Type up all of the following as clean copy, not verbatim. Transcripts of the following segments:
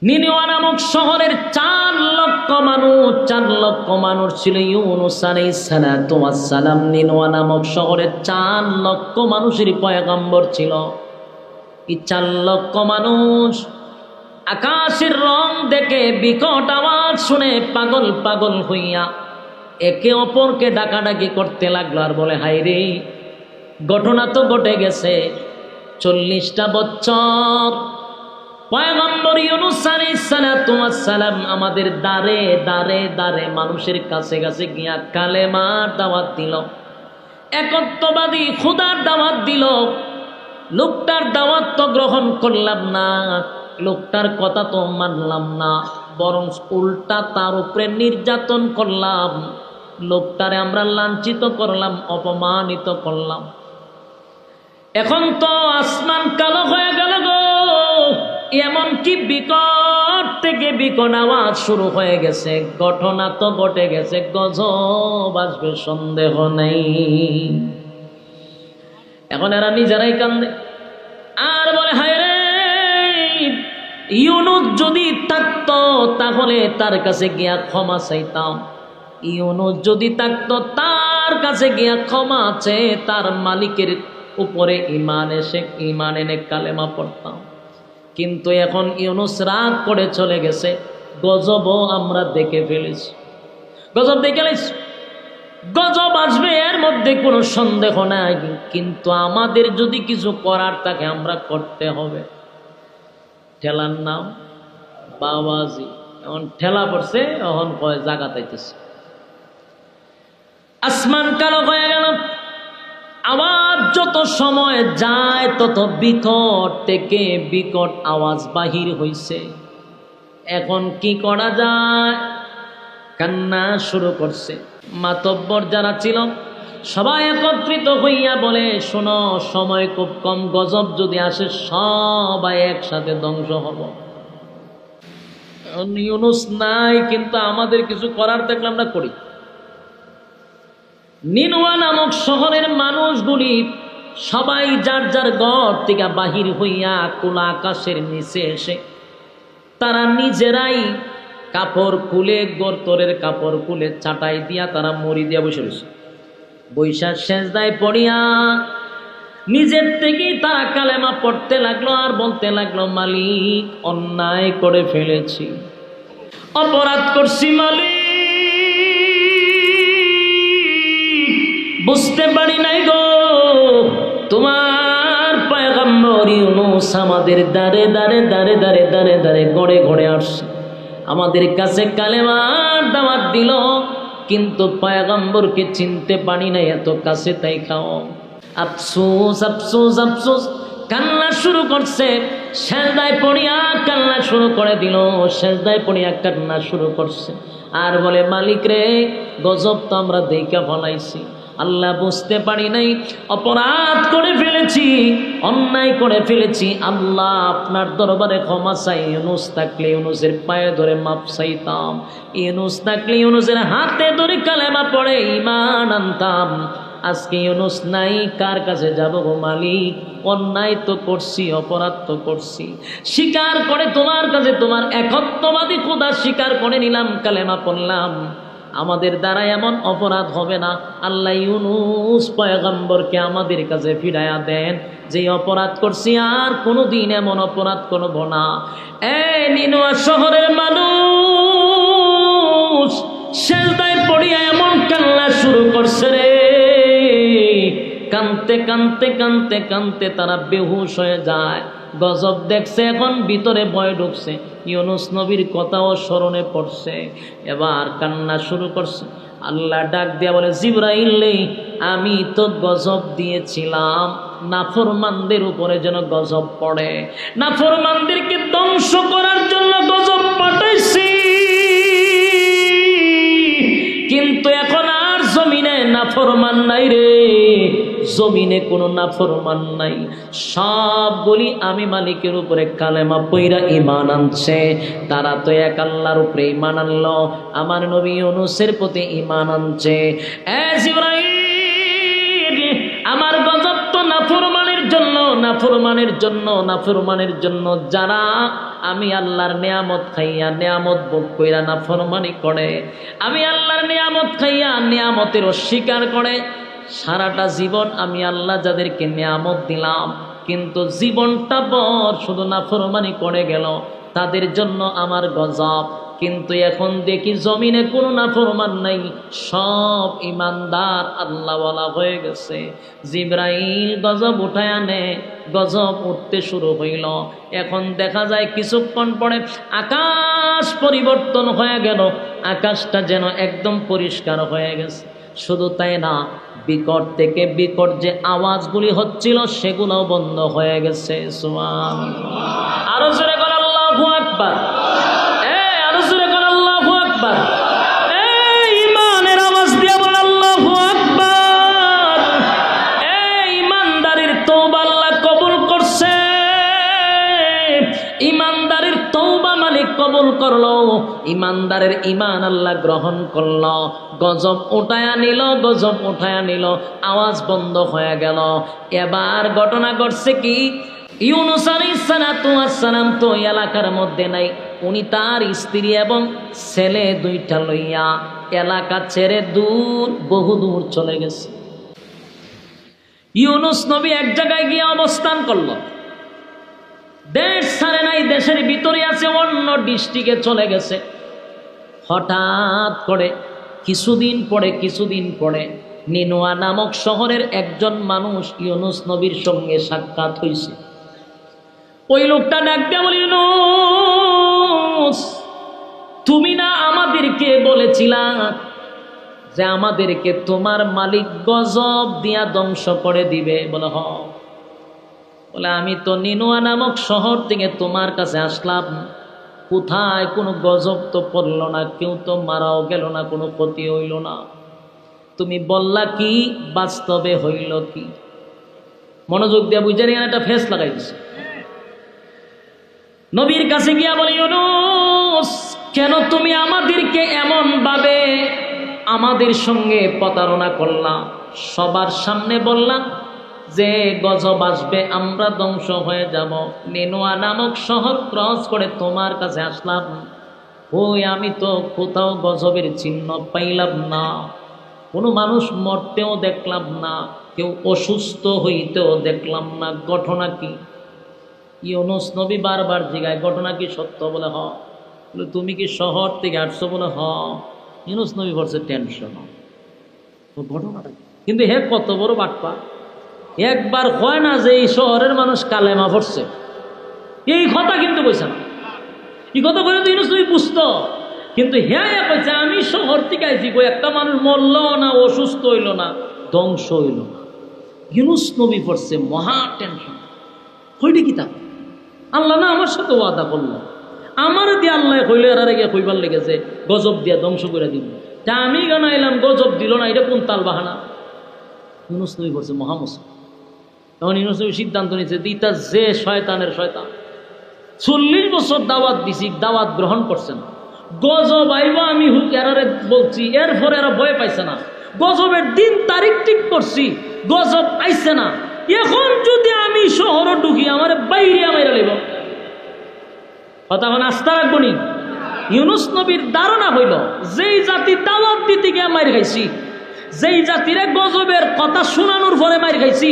নিনিওয়া নামক শহরের 4 লক্ষ মানুষ ছিল ইউনূস আলাইহিস সালাতু ওয়াস সালাম। নিনিওয়া নামক শহরের 4 লক্ষ মানুষের পয়গম্বর ছিল। এই 4 লক্ষ মানুষ আকাশের রং দেখে বিকট আওয়াজ শুনে পাগল পাগল হইয়া একে অপরকে ডাকাডাকি করতে লাগলো আর বলে, হায় রে, ঘটনা তো ঘটে গেছে। 40টা বছর পয়গম্বর ইউনূস আলাইহিস সালাতু ওয়াস সালাম আমাদের দারে দারে দারে মানুষের কাছে কাছে গিয়া কালেমার দাওয়াত দিল, একত্ববাদী খোদার দাওয়াত দিল। লোকটার দাওয়াত তো গ্রহণ করলাম না, লোকটার কথা তো মানলাম না, বরং উল্টা তার উপরে নির্যাতন করলাম। লোকটারে আমরা লাঞ্ছিত করলাম, অপমানিত করলাম। এখন তো আসমান কালো হয়ে গেল গো, এমনকি বিকট থেকে বিকট আওয়াজ শুরু হয়ে গেছে। ঘটনা তো ঘটে গেছে, গজব আসবে সন্দেহ নেই। এখন এরা নিজেরাই কান্দে আর বলে, হায় রে, ইউনূস যদি থাকতো তাহলে তার কাছে গিয়া ক্ষমা চাইতাম। ইউনূস যদি থাকতো তার কাছে গিয়া ক্ষমা চেয়ে তার মালিকের উপরে ঈমান এনে কালেমা পড়তাম। কিন্তু এখন ইউনূস রাগ করে চলে গেছে, গজবও আমরা দেখে ফেলেছি। গজব দেখে ফেলেছি, গজব আসবে, এর মধ্যে কোনো সন্দেহ নাই। কিন্তু আমাদের যদি কিছু করার থাকে আমরা করতে হবে। ঠেলার নাম বাবাজি, এখন ঠেলা পড়ছে, এখন কয় জায়গা তাইতেছে। আসমান কালো হয়ে গেল, আওয়াজ যত সময় যায় তত বিকট থেকে বিকট আওয়াজ বাহির হইছে। এখন কি করা যায়? কান্না শুরু করছে। মাতব্বর যারা ছিল সবাই একত্রিত হইয়া বলে, শোনো, সময় খুব কম, গজব যদি আসে সবাই একসাথে ধ্বংস হব। ইউনূস নাই, কিন্তু আমাদের কিছু করার থাকলে আমরা করি। নিনিওয়া নামক শহরের মানুষগুলি সবাই যার যার ঘর থেকে বাহির হইয়া খোলা আকাশের নিচে এসে তারা নিজেরাই কাপড় খুলে, গর্তরের কাপড় খুলে চাটাই দিয়া তারা মরি দিয়া বসে রয়েছে। বৈশাখ সেজদায় পড়িয়া নিজের থেকেই তারা কালেমা পড়তে লাগলো আর বলতে লাগলো, মালিক, অন্যায় করে ফেলেছি, অপরাধ করছি মালিক, বুঝতে পারি নাই গো, তোমার পয়গম্বর ইউনূস আমাদের দারে দারে দারে দারে দারে দারে গড়ে গড়ে আসছে, আমাদের কাছে কালেমার দাওয়াত দিল, কিন্তু পয়গম্বরকে চিনতে পারি না, এত কাছে তাই খাও। আফসোস আফসোস আফসোস, কান্না শুরু করছে। সেজদায় পড়িয়া কান্না শুরু করে দিল, সেজদায় পড়িয়া কান্না শুরু করছে আর বলে, মালিক রে, গজব তো আমরা দেখা ফলাইছি, আল্লাহ বুঝতে পারি নাই, অপরাধ করে ফেলেছি, অন্যায় করে ফেলেছি। আল্লাহ, আপনার দরবারে ক্ষমা চাই। ইউনূস থাকলে ইউনূসের পায়ে ধরে মাপ চাইতাম, ইউনূস থাকলে ইউনূসের হাতে ধরে কালেমা পড়ে ঈমান আনতাম। আজকে ইউনূস নাই, কার কাছে যাব গো মালিক? অন্যায় তো করছি, অপরাধ তো করছি, স্বীকার করে তোমার কাছে তোমার একত্ববাদী খোদা স্বীকার করে নিলাম, কালেমা পড়লাম। আমাদের দ্বারা এমন অপরাধ হবে না। আল্লাহ ইউনূস পয়গম্বরকে আমাদের কাছে ফিরাইয়া দেন, যে অপরাধ করছি আর কোনোদিন এমন অপরাধ করব না। এই নিনিওয়া শহরের মানুষ সেজদায় পড়িয়া এমন কান্না শুরু করছে রে, কানতে কানতে কানতে কানতে তারা বেহুশ হয়ে যায়। গজব দেখছে, এখন ভিতরে ভয় ঢুকছে, ইউনূস নবীর কথাও স্মরণে পড়ছে, এবার কান্না শুরু করছে। আল্লাহ ডাক দিয়া বলে, জিবরাইল, আমি তো গজব দিয়েছিলাম নাফরমানদের উপরে যেন গজব পড়ে, নাফরমানদেরকে ধ্বংস করার জন্য গজব পাঠাইছি, কিন্তু এখন আর জমিনে নাফরমান নাই রে, জমিনে কোনো নাফরমান নাই, সবগুলি আমি মালিকের উপরে কালেমা পইরা ঈমান আনছে। তারা তো এক আল্লাহর উপরে ঈমান আনলো, আমার নবী ইউনূসের প্রতি ঈমান আনছে। জিবরাইল, আমার গজব তো নাফরমানের নাফরমানের জন্য যারা আমি আল্লাহর নিয়ামত খাইয়া নিয়ামত ভোগ কইরা নাফরমানি করে, আমি আল্লাহর নিয়ামত খাইয়া নিয়ামতের অস্বীকার করে, সারাটা জীবন আমি আল্লাহ যাদেরকে নিয়ামত দিলাম কিন্তু জীবনটা বর শুধু নাফরমানি করে গেল, তাদের জন্য আমার গজব। কিন্তু এখন দেখি জমিনে কোনো নাফরমান নাই, সব ইমানদার আল্লাহওয়ালা হয়ে গেছে। জিবরাইল গজব উঠায় আনে, গজব উঠতে শুরু হইল। এখন দেখা যায় কিছুক্ষণ পরে আকাশ পরিবর্তন হয়ে গেল, আকাশটা যেন একদম পরিষ্কার হয়ে গেছে। শুধু তাই না, বিকট থেকে বিকট যে আওয়াজগুলি হচ্ছিল সেগুলো বন্ধ হয়ে গেছে। সুবহানাল্লাহ। আরো জোরে বল আল্লাহু আকবার। আরো জোরে বল আল্লাহু আকবার। ইমানের আওয়াজ দিয়ে বল আল্লাহু আকবার। ইমানদারের তওবা আল্লাহ কবুল করছে, ইমানদারের তওবা মালিক কবুল করলো, ইমানদারের ইমান আল্লাহ গ্রহণ করলো। গজব উঠায়া নিল, আওয়াজ বন্ধ হয়ে গেল। এবার ঘটনা ঘটছে কি, ইউনূস আলাইহিস সালাতু ওয়াস সালাম তো এলাকার মধ্যে নাই, উনি তার স্ত্রী এবং ছেলে দুইটা লইয়া এলাকা ছেড়ে দূর, বহু দূর চলে গেছে। ইউনূস নবী এক জায়গায় গিয়ে অবস্থান করলো, দেশ ছাড়ে নাই, দেশের ভিতরে আছে, অন্য ডিস্ট্রিক্টে চলে গেছে। হঠাৎ করে কিছুদিন পরে নিনুয়া নামক শহরের একজন মানুষ ইউনূস নবীর সঙ্গে সাক্ষাৎ হয়েছে। ওই লোকটা ডাক দিয়ে বলে, ইউনূস, তুমি না আমাদেরকে বলেছিলা যে আমাদেরকে তোমার মালিক গজব দিয়া ধ্বংস করে দিবে? বলে হ। বলে আমি তো নিনুয়া নামক শহর থেকে তোমার কাছে আসলাম, কোথায় কোনো গজব তো পড়ল না, কেউ তো মারাও গেল না, কোনো ক্ষতি হইল না, তুমি বললা কি, বাস্তবে হইল কি? মনোযোগ দিয়ে বুঝে নিয়ে একটা ফেস লাগাই দিছে। নবীর কাছে গিয়া বলি, ইউনূস, কেন তুমি আমাদেরকে এমন ভাবে আমাদের সঙ্গে প্রতারণা করলা? সবার সামনে বললাম যে গজব আসবে, আমরা ধ্বংস হয়ে যাব, নিনুয়া নামক শহর ক্রস করে তোমার কাছে আসলাম, ওই আমি তো কোথাও গজবের চিহ্ন পাইলাম না, কোনো মানুষ মরতেও দেখলাম না, কেউ অসুস্থ হইতেও দেখলাম না, ঘটনা কি? ইউনূস নবী বারবার জিজ্ঞাসা, ঘটনা কি সত্য? বলে হ। বলে তুমি কি শহর থেকে আসছো? বলে হ। ইউনূস নবী বলছে টেনশন, ঘটনাটা কিন্তু হে কত বড় বাটপা, একবার হয় না যে এই শহরের মানুষ কালেমা পড়ছে, এই কথা কিন্তু কইছে না। এই কথা বলে তো ইউনূস নবী বুঝতো, কিন্তু হ্যাঁ কইছে আমি শহর থেকে আইছি, কই একটা মানুষ মরল না, অসুস্থ হইল না, ধ্বংস হইল না। ইউনূস নবী পড়ছে মহা টেনশন, হইলে কি তা? আল্লাহ না আমার সাথে ওয়াদা করলো, আমার দিয়ে আল্লাহ কইলে এর আগে কইবার লেগেছে গজব দিয়া ধ্বংস করে দিব, তা আমি গানাইলাম গজব দিল না, এটা কোন তাল বাহানা? ইউনূস নবী পড়ছে মহা মুশকিল। তখন ইউনূস নবী সিদ্ধান্ত নিচ্ছে, দিতা যে শয়তানের শয়তান, 40 বছর দাওয়াত দিছি, দাওয়াত গ্রহণ করছে না, গজব আইবা আমি হুক এরারে বলছি, এরপরে এরা ভয় পাইছে না, গজবের দিন তারিখ ঠিক করছি, গজব আইছে না, এখন যদি আমি শহর ঢুকি আমার বাইরে আমার লাগব কথা, এখন আস্থা রাখবো নি? ইউনূস নবীর ধারণা হইল যেই জাতি দাওয়াত দিতে গিয়ে মার খাইছি, যেই জাতিরে গজবের কথা শোনানোর পরে মার খাইছি,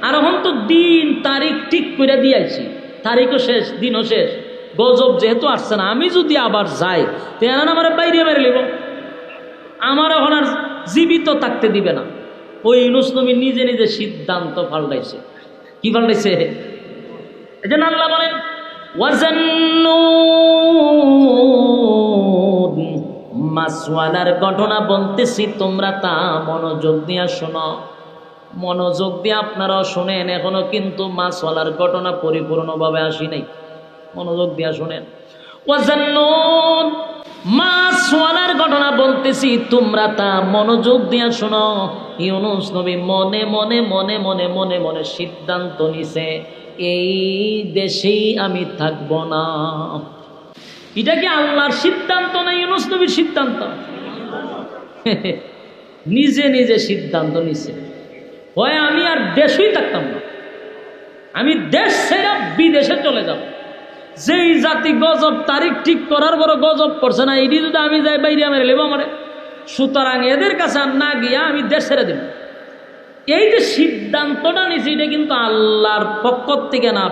আর এখন তো দিন তারিখ ঠিক করে দিয়েছি, তারিখও শেষ, দিনও শেষ, গজব যেহেতু আসছে না, আমি যদি আবার যাই তেমন আমার বাইরে মেরে নেব, আমার এখন আর জীবিত থাকতে দিবে না। ওই ইউনূস নবী নিজে নিজে সিদ্ধান্ত পাল্টাইছে। কি পাল্টাইছে? এই জন্য আল্লাহ বলেন, ওয়াজান্নুন, মাসওয়ালার ঘটনা বলতেছি, তোমরা তা মনোযোগ দিয়া শোনো, মনোযোগ দিয়ে আপনারাও শোনেন, এখনো কিন্তু মাসওয়ালার ঘটনা পরিপূর্ণভাবে আসি নাই, মনোযোগ দিয়া শোনেন। ওয়াজান্নুন, মাসওয়ালার ঘটনা বলতেছি, তোমরা তা মনোযোগ দিয়া শোনো। ইউনূস নবী মনে মনে মনে মনে মনে মনে সিদ্ধান্ত নিছে, এই দেশেই আমি থাকবো না। এটা কি আল্লাহর সিদ্ধান্ত না ইউনূস নবীর সিদ্ধান্ত? নিজে নিজে সিদ্ধান্ত নিছে, হয় আমি আর দেশেই থাকতাম না, আমি দেশ ছেড়ে বিদেশে চলে যাব। যেই জাতি গজব তারিখ ঠিক করার বড় গজব করছে না, এটি যদি আমি যাই বাইরে আমার লেবো আমারে, সুতরাং এদের কাছে আর না গিয়া আমি দেশ ছেড়ে দিব। এই যে সিদ্ধান্তটা নিছি এটা কিন্তু আল্লাহর পক্ষ থেকে না,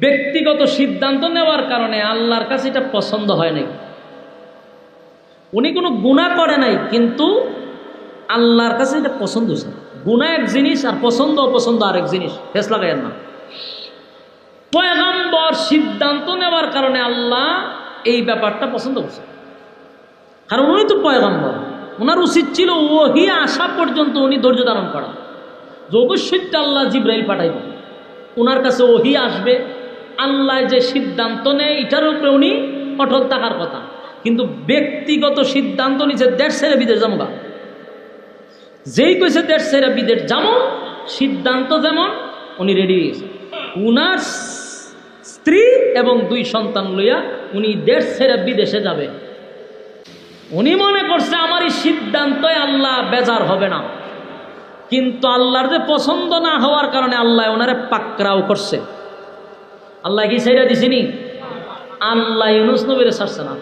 ব্যক্তিগত সিদ্ধান্ত নেওয়ার কারণে আল্লাহর কাছে এটা পছন্দ হয় নাই। উনি কোনো গুনাহ করে নাই, কিন্তু আল্লাহর কাছে এটা পছন্দ হয়েছে। গুনাহ এক জিনিস আর পছন্দ অপছন্দ আরেক জিনিস, ফেস লাগাইয়েন না। পয়গম্বর সিদ্ধান্ত নেওয়ার কারণে আল্লাহ এই ব্যাপারটা পছন্দ করছে, কারণ উনি তো পয়গম্বর। ওনার উচিত ছিল ওহী আসা পর্যন্ত উনি ধৈর্য ধারণ করা, যে অবশ্যই আল্লাহ জিবরাইল পাঠাইব, ওনার কাছে ওহী আসবে, আল্লাহ যে সিদ্ধান্ত নেয় এটার উপরে উনি অটল থাকার কথা। কিন্তু ব্যক্তিগত সিদ্ধান্ত নিচ্ছে দেশ ছেড়ে বিদেশ যাবো, যেই কইছে দেশ ছেড়ে বিদেশ যাবো, সিদ্ধান্ত যেমন উনি রেডি হয়েছে। উনার স্ত্রী এবং 2 সন্তান লইয়া উনি দেশ ছেড়ে বিদেশে যাবে। উনি মনে করছে আমার এই সিদ্ধান্তে আল্লাহ বেজার হবে না, কিন্তু আল্লাহর যে পছন্দ না হওয়ার কারণে আল্লাহ ওনারে পাকড়াও করছে। আল্লাহ কি ছেড়ে দিছিনি? আল্লাহ ইউনূস নবীরে ছাড়ছে না।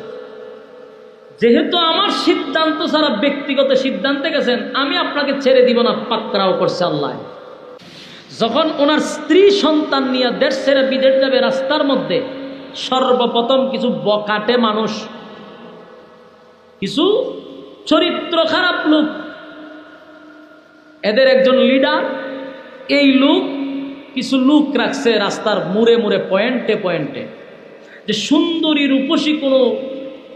যেহেতু আমার সিদ্ধান্ত ছাড়া ব্যক্তিগত সিদ্ধান্তে গেছেন, আমি আপনাকে ছেড়ে দিব না, পাকড়াও করছে আল্লাহ। যখন ওনার স্ত্রী সন্তান নিয়ে দেশ ছেড়ে বিদেশ যাবে, রাস্তার মধ্যে সর্বপ্রথম কিছু বকাটে মানুষ, কিছু চরিত্র খারাপ লোক, এদের একজন লিডার, এই লোক কিছু লোক রাখছে রাস্তার মুড়ে মুড়ে, পয়েন্টে পয়েন্টে, যে সুন্দরী রূপসী কোনো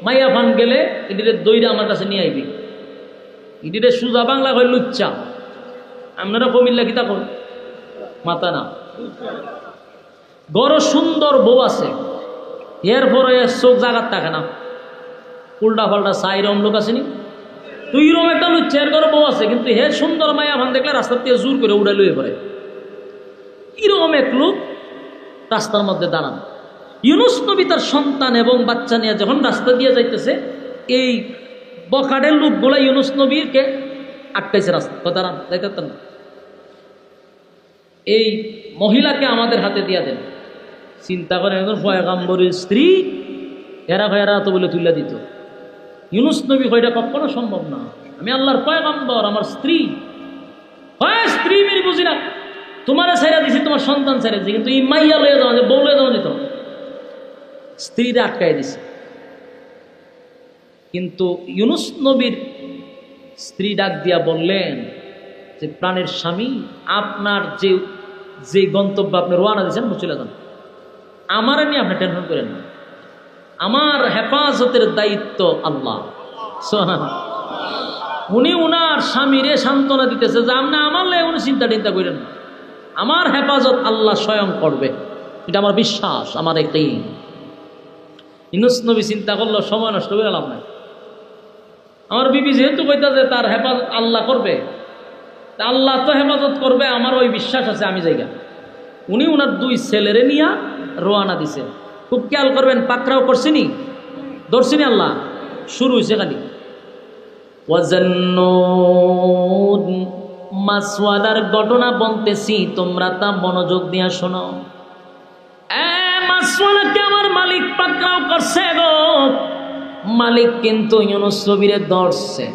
মাইয়া ফান গেলে এটিরে দইরা আমার কাছে নিয়ে আইবি। এটিরে সুজা বাংলা হয় লুচ্চা, আপনারা কমিল্লা কিতা কর মাতা না। বড় সুন্দর বউ আছে, এরপরে চোখ জাগাত থাকে না, উল্টা পাল্টা সাইরম লোক আসেনি। তুই রম একটা লুচ্চা, এর ঘরে বউ আছে, কিন্তু হে সুন্দর মাইয়া ফান দেখলে রাস্তার থেকে জোর করে উড়ে লুয়ে পড়ে। এরকম এক লোক রাস্তার মধ্যে দাঁড়ান। ইউনূস নবী তার সন্তান এবং বাচ্চা নিয়ে যখন রাস্তা দিয়ে যাইতেছে, এই বখাটের লোকগুলা ইউনূস নবীকে আটকাইছে, রাস্তা দাঁড়ান, যাইতে না, এই মহিলাকে আমাদের হাতে দিয়া দেন। চিন্তা করেন, একজন পয়গম্বরের স্ত্রী, এরা তো বলে তুলে দিত। ইউনূস নবী কইটা কখনো সম্ভব না, আমি আল্লাহর পয়গম্বর, আমার স্ত্রী হয়, স্ত্রী মেরে বুঝি না, তোমার ছেড়ে দিছি, তোমার সন্তান ছেড়ে দিছি, কিন্তু এই মাইয়া লয়ে যাওয়া, বউ লয়ে যাওয়া যেত, স্ত্রীরা আটকাই দিছে। কিন্তু ইউনূস নবীর স্ত্রী ডাক দিয়া বললেন যে, প্রাণের স্বামী, আপনার যে গন্তব্য আপনি রওনা দিয়েছেন, চলে যান, আমার নিয়ে আপনি টেনশন করেন না, আমার হেফাজতের দায়িত্ব আল্লাহ। উনি উনার স্বামীরে সান্ত্বনা দিতেছে যে, আপনি আমার লাই উনি চিন্তা করেন না, আমার হেফাজত আল্লাহ স্বয়ং করবে, এটা আমার বিশ্বাস, আমার একটাই। ইউনূস নবী চিন্তা করলো, সময় নষ্ট করে লাভ নাই, আমার বিবি যেহেতু কইতাছে তার হেফাজত আল্লাহ করবে, তা আল্লাহ তো হেফাজত করবে, আমার ওই বিশ্বাস আছে, আমি জায়গা। উনি উনার 2 ছেলেরে নিয়ে রওনা দিছে। খুব খেয়াল করবেন, পাকড়াও করছিনি, ধরছিনি, আল্লাহ শুরু হয়েছে খালি। ওয়াজান্নুন, মাসওয়াদার ঘটনা বলতেছি, তোমরা তা মনোযোগ দিয়ে শোনো। মাসওয়াদাকে আমার মালিক পাকড়াও করছে গো। মালিক কিন্তু ইউনূস নবীরে ধরছে।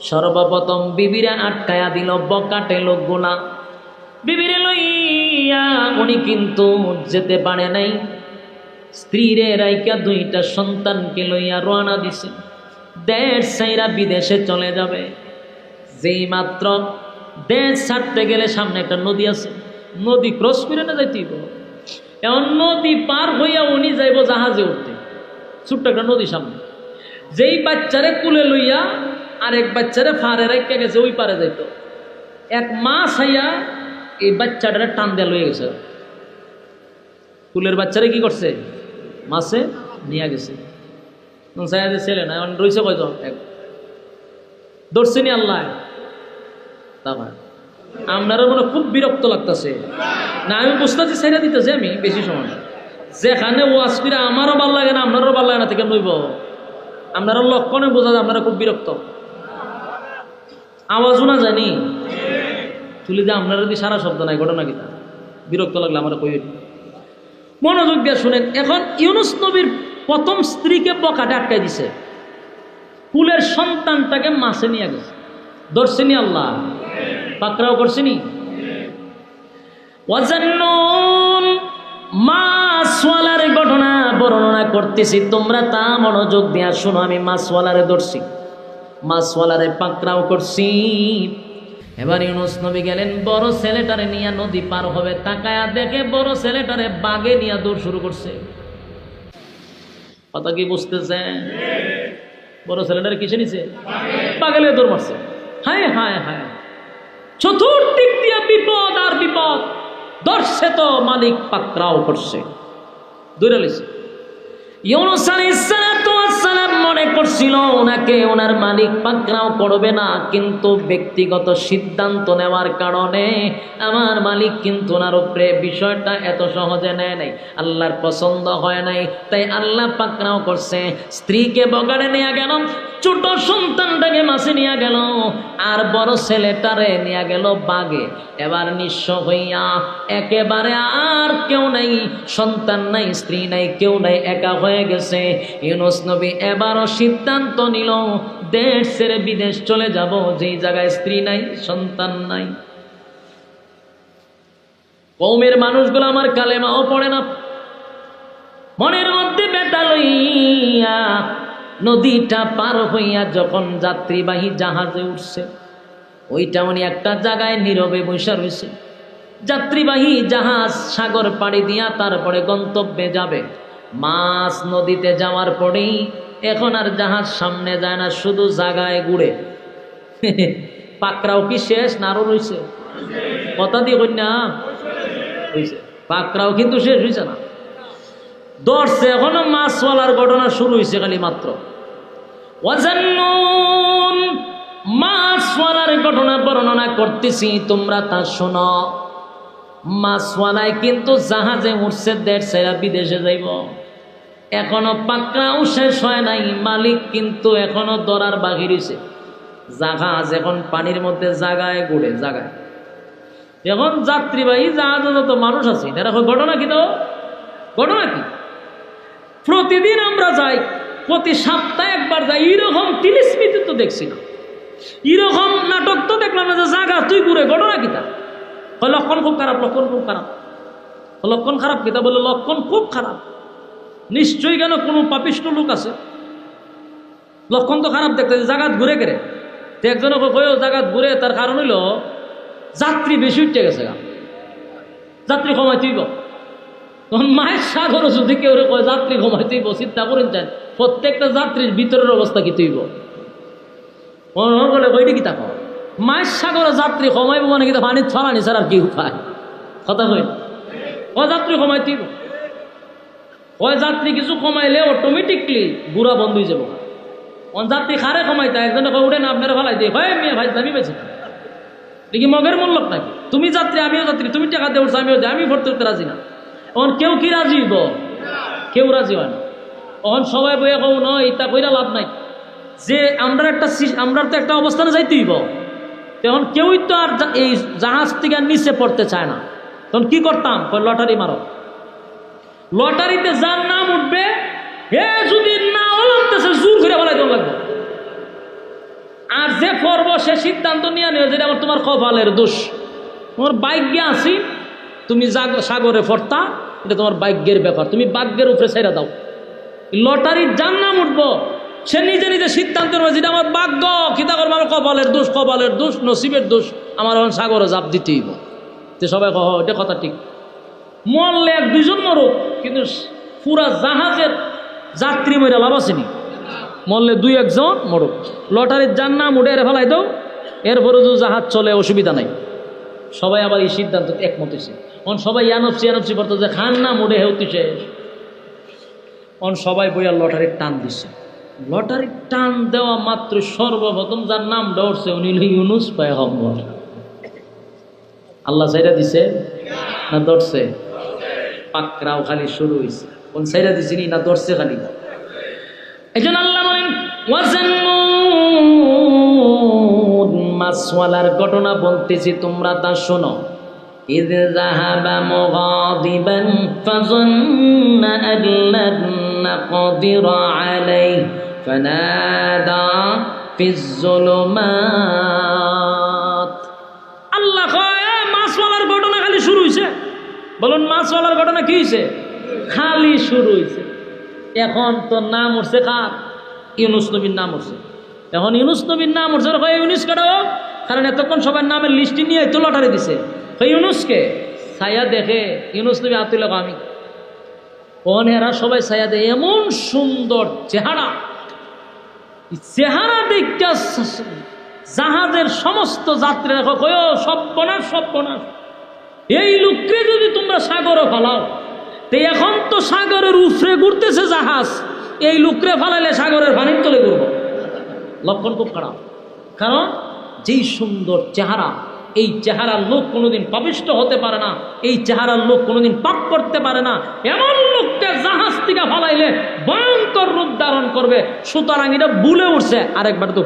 সর্বপ্রথম বিবিরে আটকায়া দিল বকাটে লোকগুলা। বিবিরে লইয়া উনি কিন্তু যেতে পারে নাই, স্ত্রীরে রাইকা 2টা সন্তানকে লইয়া রওনা দিছে, দেশ ছাইরা বিদেশে চলে যাবে। যেই মাত্র দেশ ছাড়তে গেলে সামনে একটা নদী আছে, নদী ক্রস করে না যাইতেইব। এখন নদী পার হইয়া উনি যাইব জাহাজে উঠতে, ছোট্ট একটা নদী সামনে। যেই বাচ্চারে কুলে লইয়া আরেক বাচ্চারে ফাড়ে রাখতে গেছে, ওই পারে যাইত। এক মাছ আইয়া এই বাচ্চাটারে টান দেয়া লইয়া গেছে, কুলের বাচ্চারে কি করছে, মাছে নিয়ে গেছে। ছেলে না, এখন রয়েছে কয়জন, এক ধরছেনি আল্লাহ। তারপর আপনারা মনে খুব বিরক্ত লাগতেছে না, আমি বুঝতেছি ছেড়ে দিতেছি আমি বেশি সময়, যেখানে ওয়াজ করে আমারও ভাল লাগে না, আপনারও ভাল লাগে না, থেকে নইব আপনারা লক্ষণে বোঝা যায় আপনারা খুব বিরক্ত। আওয়াজও না জানি, চুলি দিয়ে আপনারা যদি সারা শব্দ নাই ঘটনা কিনা বিরক্ত লাগলে আমরা কই মনোযোগ দিয়ে শুনেন। এখন ইউনুস নবীর প্রথম স্ত্রীকে বকাটে আটকাই দিছে, কুলের সন্তানটাকে মাছে নিয়ে গেছে, ধরছেনি আল্লাহ, পাকড়াও করছেনি। ওয়াজান্নুন মাছওয়ালার ঘটনা বর্ণনা করতেছি, তোমরা তা মনোযোগ দিয়া শোনো। আমি মাছওয়ালারে ধরছি, মাছওয়ালারে পাকড়াও করছি। এবার ইউনুস নবী গেলেন বড় ছেলেটারে নিয়ে নদী পার হবে, তাকায়া দেখে বড় ছেলেটারে বাগে নিয়ে দৌড় শুরু করছে। কথা কি বুঝতেছে? বড় ছেলেটারে কিসে নিছে? বাগে নিয়ে দৌড় মারছে। হায় হায় হায়, চতুর্দিক দিয়ে বিপদ আর বিপদ। ধরছে তো মালিক পাকড়াও করছে, দৌড়ে লিছে। ইউনুস আলাইহিস সালাম মনে করছিল ওনাকে ওনার মালিক পাকড়াও করবে না, কিন্তু ব্যক্তিগত সিদ্ধান্ত নেওয়ার কারণে আমার মালিক কিন্তু ওনার উপরে বিষয়টা এত সহজে নেয় নাই, আল্লাহর পছন্দ হয় নাই, তাই আল্লাহ পাকড়াও করছে। স্ত্রীকে বগাড়ে নিয়ে গেল, ছোট সন্তানটাকে মাছে নিয়ে গেল, আর বড় ছেলেটারে নিয়ে গেল বাগে। এবার নিঃস্ব হইয়া একেবারে আর কেউ নাই, সন্তান নাই, স্ত্রী নাই, কেউ নাই, একা হয়ে গেছে। ইউনুস নবী এবারও সিদ্ধান্ত নিল দেশ ছেড়ে বিদেশ চলে যাব, যেই জায়গায় স্ত্রী নাই, সন্তান নাই। কওমের মানুষগুলো আমার কালেমাও পড়ে না, মনের মধ্যে ব্যথা লইয়া নদীটা পার হইয়া যখন যাত্রীবাহী জাহাজে উঠছে, ওইটা উনি একটা জায়গায় নীরবে বসে রয়েছে। যাত্রীবাহী জাহাজ সাগর পাড়ি দিয়া তারপরে গন্তব্যে যাবে। মাছ নদীতে যাওয়ার পরেই এখন আর জাহাজ সামনে যায় না, শুধু জায়গায় ঘুরে। পাকড়াও কি শেষ না আরো রয়েছে? কথা দিয়ে কন্যা হয়েছে, পাকড়াও কিন্তু শেষ হয়েছে না, ধরছে। এখনো মাছওয়ালার ঘটনা শুরু হয়েছে খালি মাত্র। ওয়াজান্নুন মাছওয়ালার ঘটনা বর্ণনা করতেছি, তোমরা তা শোনো। মাছওয়ালায় কিন্তু জাহাজে উঠছে, দেশ ছেড়ে বিদেশে যাইব। এখনো পাকড়াও শেষ হয় নাই, মালিক কিন্তু এখনো ধরার বাকি রয়েছে। জাহাজ এখন পানির মধ্যে জায়গায় ঘুরে, জায়গায়। এখন যাত্রীবাহী জাহাজে যত মানুষ আছে, এরকম ঘটনা কি? তো ঘটনা কি? প্রতিদিন আমরা যাই, প্রতি সপ্তাহে একবার যাই, এরকম তিলিস্মিতি তো দেখছি না, এরকম নাটক তো দেখলাম না যে জায়গা তুই ঘুরে। ঘটনা কিতা? লক্ষণ খুব খারাপ, লক্ষণ খুব খারাপ। লক্ষণ খারাপ কিতা? বলে লক্ষণ খুব খারাপ। নিশ্চয়ই কেন কোনো পাপিষ্ট লোক আছে, লক্ষণ তো খারাপ দেখতে। জায়গা ঘুরে গেলে তো একজনে কয়েও জায়গা ঘুরে, তার কারণ হইল যাত্রী বেশি উঠে গেছে, যাত্রী কমাই তুইব। তখন মায়ের সাগরও যদি কেউ কয় যাত্রী কমাই তুইব, চিন্তা করেন চান প্রত্যেকটা যাত্রীর ভিতরের অবস্থা কি তুইব? বলে কইটি কি তা কয় মায়ের সাগরে যাত্রী কমাইব মানে কি পানি ছড়ানি ছাড়া আর কি উপায়? কথা কই ও যাত্রী কমাই তুইব, ওই যাত্রী কিছু কমাইলে অটোমেটিকলি বুড়া বন্ধ হয়ে যাব। যাত্রী খারে কমাইতা একজনে উঠে না আপনারা ফেলাই দিয়ে হয় মেয়ে ভাই দামি বেছে দেখি মগের মূল্য নাকি? তুমি যাত্রী আমিও যাত্রী, তুমি টাকা দিয়ে উঠছো আমিও, আমি ভর্তি করতে রাজি না। এখন কেউ কি রাজি হইব? কেউ রাজি হয় না। এখন সবাই বইয়া কও নয়, এটা কইরা লাভ নাই, যে আমরা তো একটা অবস্থানে যাইতে হইব। তখন কেউই তো আর এই জাহাজ থেকে নিচে পড়তে চায় না। তখন কি করতাম? লটারি মারো, লটারিতে যার নাম উঠবে হে যদি না লাগতেছে জোর করে বলাই দেওয়া লাগবে। আর যে পড়বো সে সিদ্ধান্ত নিয়ে নেবে যেটা আমার তোমার কপালের দোষ, তোমার ভাগ্যে আছি, তুমি সাগরে ফরতা, এটা তোমার ভাগ্যের ব্যাপার, তুমি ভাগ্যের উপরে ছেড়ে দাও। লটারির যার নাম উঠবো সে নিজে নিজে সিদ্ধান্ত নেবে যেটা আমার ভাগ্য, খিতা করবো আমার কপালের দোষ, কপালের দোষ, নসিবের দোষ, আমার এখন সাগরে জাপ দিতেই হইব। তো সবাই কহ এটা কথা ঠিক। মরলে এক দুইজন মরুক, কিন্তু পুরা জাহাজের যাত্রী মরে লাভ আসেনি। মরলে দুই একজন মরুক, লটারির যার নাম উঠে এর ফেলাই দাও, এরপরে যদি জাহাজ চলে অসুবিধা নাই। সবাই আবার এই সিদ্ধান্ত একমত হয়েছে। অন সবাই ইয়ানপসি পড়তো যে খান নাম উঠে হেউতি শেষ। অন সবাই বইয়া লটারির টান দিচ্ছে। লটারির টান দেওয়া মাত্র সর্বপ্রথম যার নাম দৌড়ছে উনি ইউনুস পয়গম্বর। আল্লাহ সাইরা দিছে না দৌড়ছে? পাকড়াও খালি শুরু হয়েছে। কোন সাইরা দিছিনি না দৌড়ছে খালি? এই জন্য আল্লাহ বলেন ওয়াজান্নুন মাছওয়ালার ঘটনা বলতেছি, তোমরা তা শোনো। إذ ذهب مغاضبا فظن أن لن نقدر عليه فنادى في الظلمات। আল্লাহ কয় মাছওয়ালার ঘটনা খালি শুরু হইছে। বলুন মাছওয়ালার ঘটনা কি হইছে? খালি শুরু হইছে। এখন তো নাম উঠছে কার? ইউনুস নবীর নাম উঠছে। এখন ইউনুস নবীর নাম উঠছে, ইউনুস কাটাও, কারণ এতক্ষণ সবার নামের লিস্টি নিয়ে তো লটারি দিছে। ইউনুসকে ছায়া দেখে ইউনুস নবী আতুল আমি এরা সবাই ছায়া দে, এমন সুন্দর চেহারা, চেহারা দেখতে জাহাজের সমস্ত যাত্রীরা কয় সর্বনাশ সর্বনাশ, এই লোককে যদি তোমরা সাগরে ফালাও, তো এখন তো সাগরের উপরে ঘুরতেছে জাহাজ, এই লোকরে ফালাইলে সাগরের পানির তলে ঘুরব। লক্ষণ খুব খারাপ, কারণ যেই সুন্দর চেহারা, এই চেহারার লোক কোনোদিন পাপিষ্ট হতে পারে না, এই চেহারার লোক কোনোদিন পাপ করতে পারে না। এমন লোককে জাহাজ থেকে ফালাইলে ভয়ঙ্কর রূপ ধারণ করবে। সুতরাং এটা ভুলে উঠছে। আরেকবার তো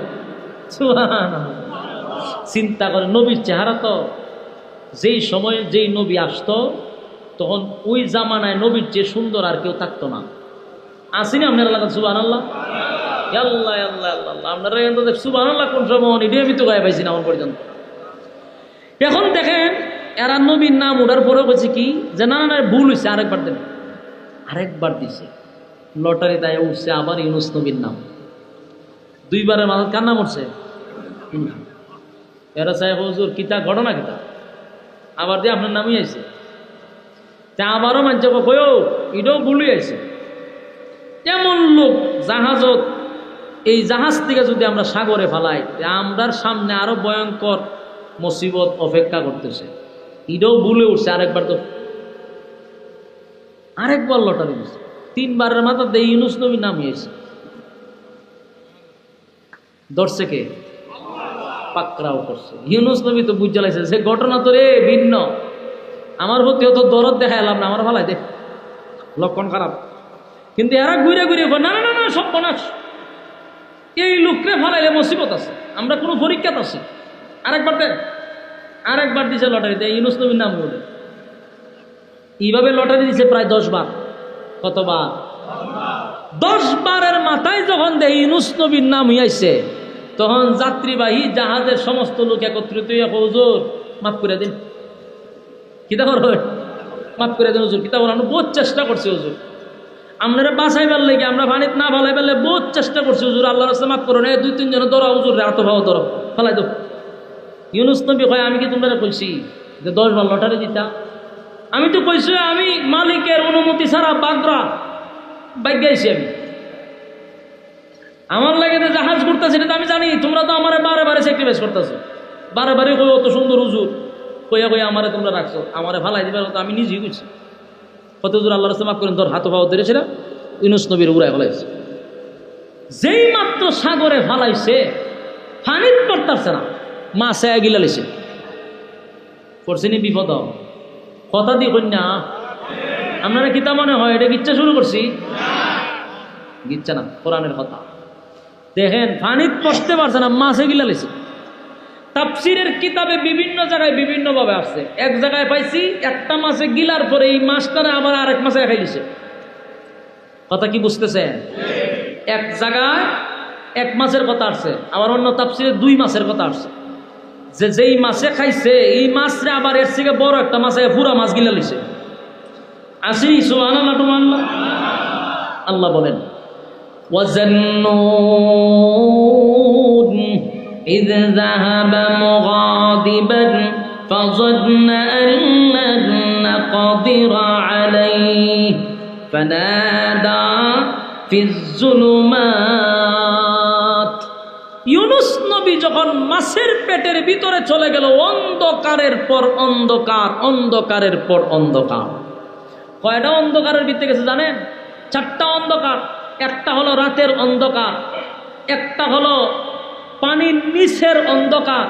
চিন্তা করে, নবীর চেহারা তো যেই সময়ে যেই নবী আসতো তখন ওই জামানায় নবীর যে সুন্দর আর কেউ থাকতো না। আসিনি আপনার এলাকা? সুবহানাল্লাহ, আল্লাহ আল্লাহ আল্লাহ। আপনারা কিন্তু সুবহানাল্লাহ কোন সময় এটাই আমি তো গায়ে পাইছি না এখন পর্যন্ত। এখন দেখেন এরা নবীর নাম ওঠার পরেও বলছে কি যে না না ভুল হয়েছে, আরেকবার দেন। আরেকবার দিছে, লটারি তাই উঠছে আবার ইউনুস নবীর নাম। দুইবারের মাঝে কার নাম উঠছে? এরা চাই হুজুর কিতা ঘটনা কিতা, আবার দিয়ে আপনার নামই আইছে। তা আবারও মানছে কয়ও এটাও ভুলই আইছে। এমন লোক জাহাজত, এই জাহাজ থেকে যদি আমরা সাগরে ফেলাই, আমরার সামনে আরো ভয়ঙ্কর মুসিবত অপেক্ষা করতেছে। এটাও ভুলে উঠছে আরেকবার, তো আরেকবার লটারি দিচ্ছে। তিনবারের মাথাতে ইউনুস নবী নামিয়েছে। ধরছে কে? পাকড়াও করছে। ইউনুস নবী তো বুঝ জ্বালাইছে সে ঘটনা তো রে ভিন্ন, আমার প্রতি অত দরদ দেখাইলাম না, আমার ভালাই দেখ, লক্ষণ খারাপ। কিন্তু এরা ঘুরে ঘুরে না না না সব বনাস, এই লোকরে ফালাইলে মুসিবত আছে, আমরা কোনো পরীক্ষাত আছি। আরেকবার দেন, আরেকবার দিছে লটারিতে ইউনুস নবীর নাম বলে। এইভাবে লটারি দিছে প্রায় 10 বার। কতবার? 10 বারের মাথায় যখন দেয় ইউনুস নবীর নাম হইয়াছে, তখন যাত্রীবাহী জাহাজের সমস্ত লোক একত্রিত হইয়া হুজুর মাফ করে দিন। কিতা করো? মাফ করে দিন হুজুর। কিতা বলো? আমরা বহুত চেষ্টা করছি হুজুর, আপনারা বাঁচাইবার লাগে, আমরা পানিত না ভালাই পারলে বহুত চেষ্টা করছি হুজুর, আল্লাহর রাস্তায় মাফ করো না। 2-3 জন ধরো হুজুর, এত ভাও ধরো, ফেলাই দো। ইউনুস নবী কয় আমি কি তোমরা কইছি যে 10 বার লটারি দিতা? আমি তো কইছি আমি মালিকের অনুমতি ছাড়া বাগরা বাইগাইছি। আমি আমার লাগে যে জাহাজ ঘুরতেছে এটা আমি জানি, তোমরা তো আমার বারে বারে স্যাক্রিফাইস করতেছো, বারে বারে কই অত সুন্দর হুজুর কইয়া কইয়া আমারে তোমরা রাখছো, আমারে ফালাই দিবার কথা আমি নিজেই কইছি। কত হুজুর আল্লাহর রাস্তায় মাফ করেন, ধর হাত পাও ধরেছে না। ইউনুস নবীর উড়ায় ফেলাইছে। যেই মাত্র সাগরে ফালাইছে, পানিত পড়তাছে না, মাছে গিলা লেছে। করছেনি বিপদ, কথা দি কন্যা। আপনারা কিতা মনে হয় এটা গিচ্ছা শুরু করছি? গিচ্ছা না, কোরআনের কথা। দেখেন পানিত পড়তে পারছে না, মাছে গিলা লেছে। তাফসীরের কিতাবে বিভিন্ন জায়গায় বিভিন্ন ভাবে আসছে। এক জায়গায় পাইছি একটা মাছে গিলার পরে এই মাছটারে আবার আরেক মাছে খাই দিছে। কথা কি বুঝতেছেন? এক জায়গায় এক মাছের কথা আসছে, আবার অন্য তাফসীরে 2 মাছের কথা আসছে। যে যেই মাছে খাইছে এই মাছরে আবার এর থেকে বড় একটা মাছে পুরা মাছ গিলা লিছে। আসি সুবহানাল্লাহ সুবহানাল্লাহ। আল্লাহ বলেন ওয়াজান্নুন إذ ذهب مغاضبا فظن أن لن نقدر عليه فنادى في الظلمات। ইউনুস নবী যখন মাছের পেটের ভিতরে চলে গেল, অন্ধকারের পর অন্ধকার, অন্ধকারের পর অন্ধকার। কয়টা অন্ধকারের ভিতরে গেছে জানেন? 4টা অন্ধকার। একটা হলো রাতের অন্ধকার, একটা হলো পানির নিচের অন্ধকার,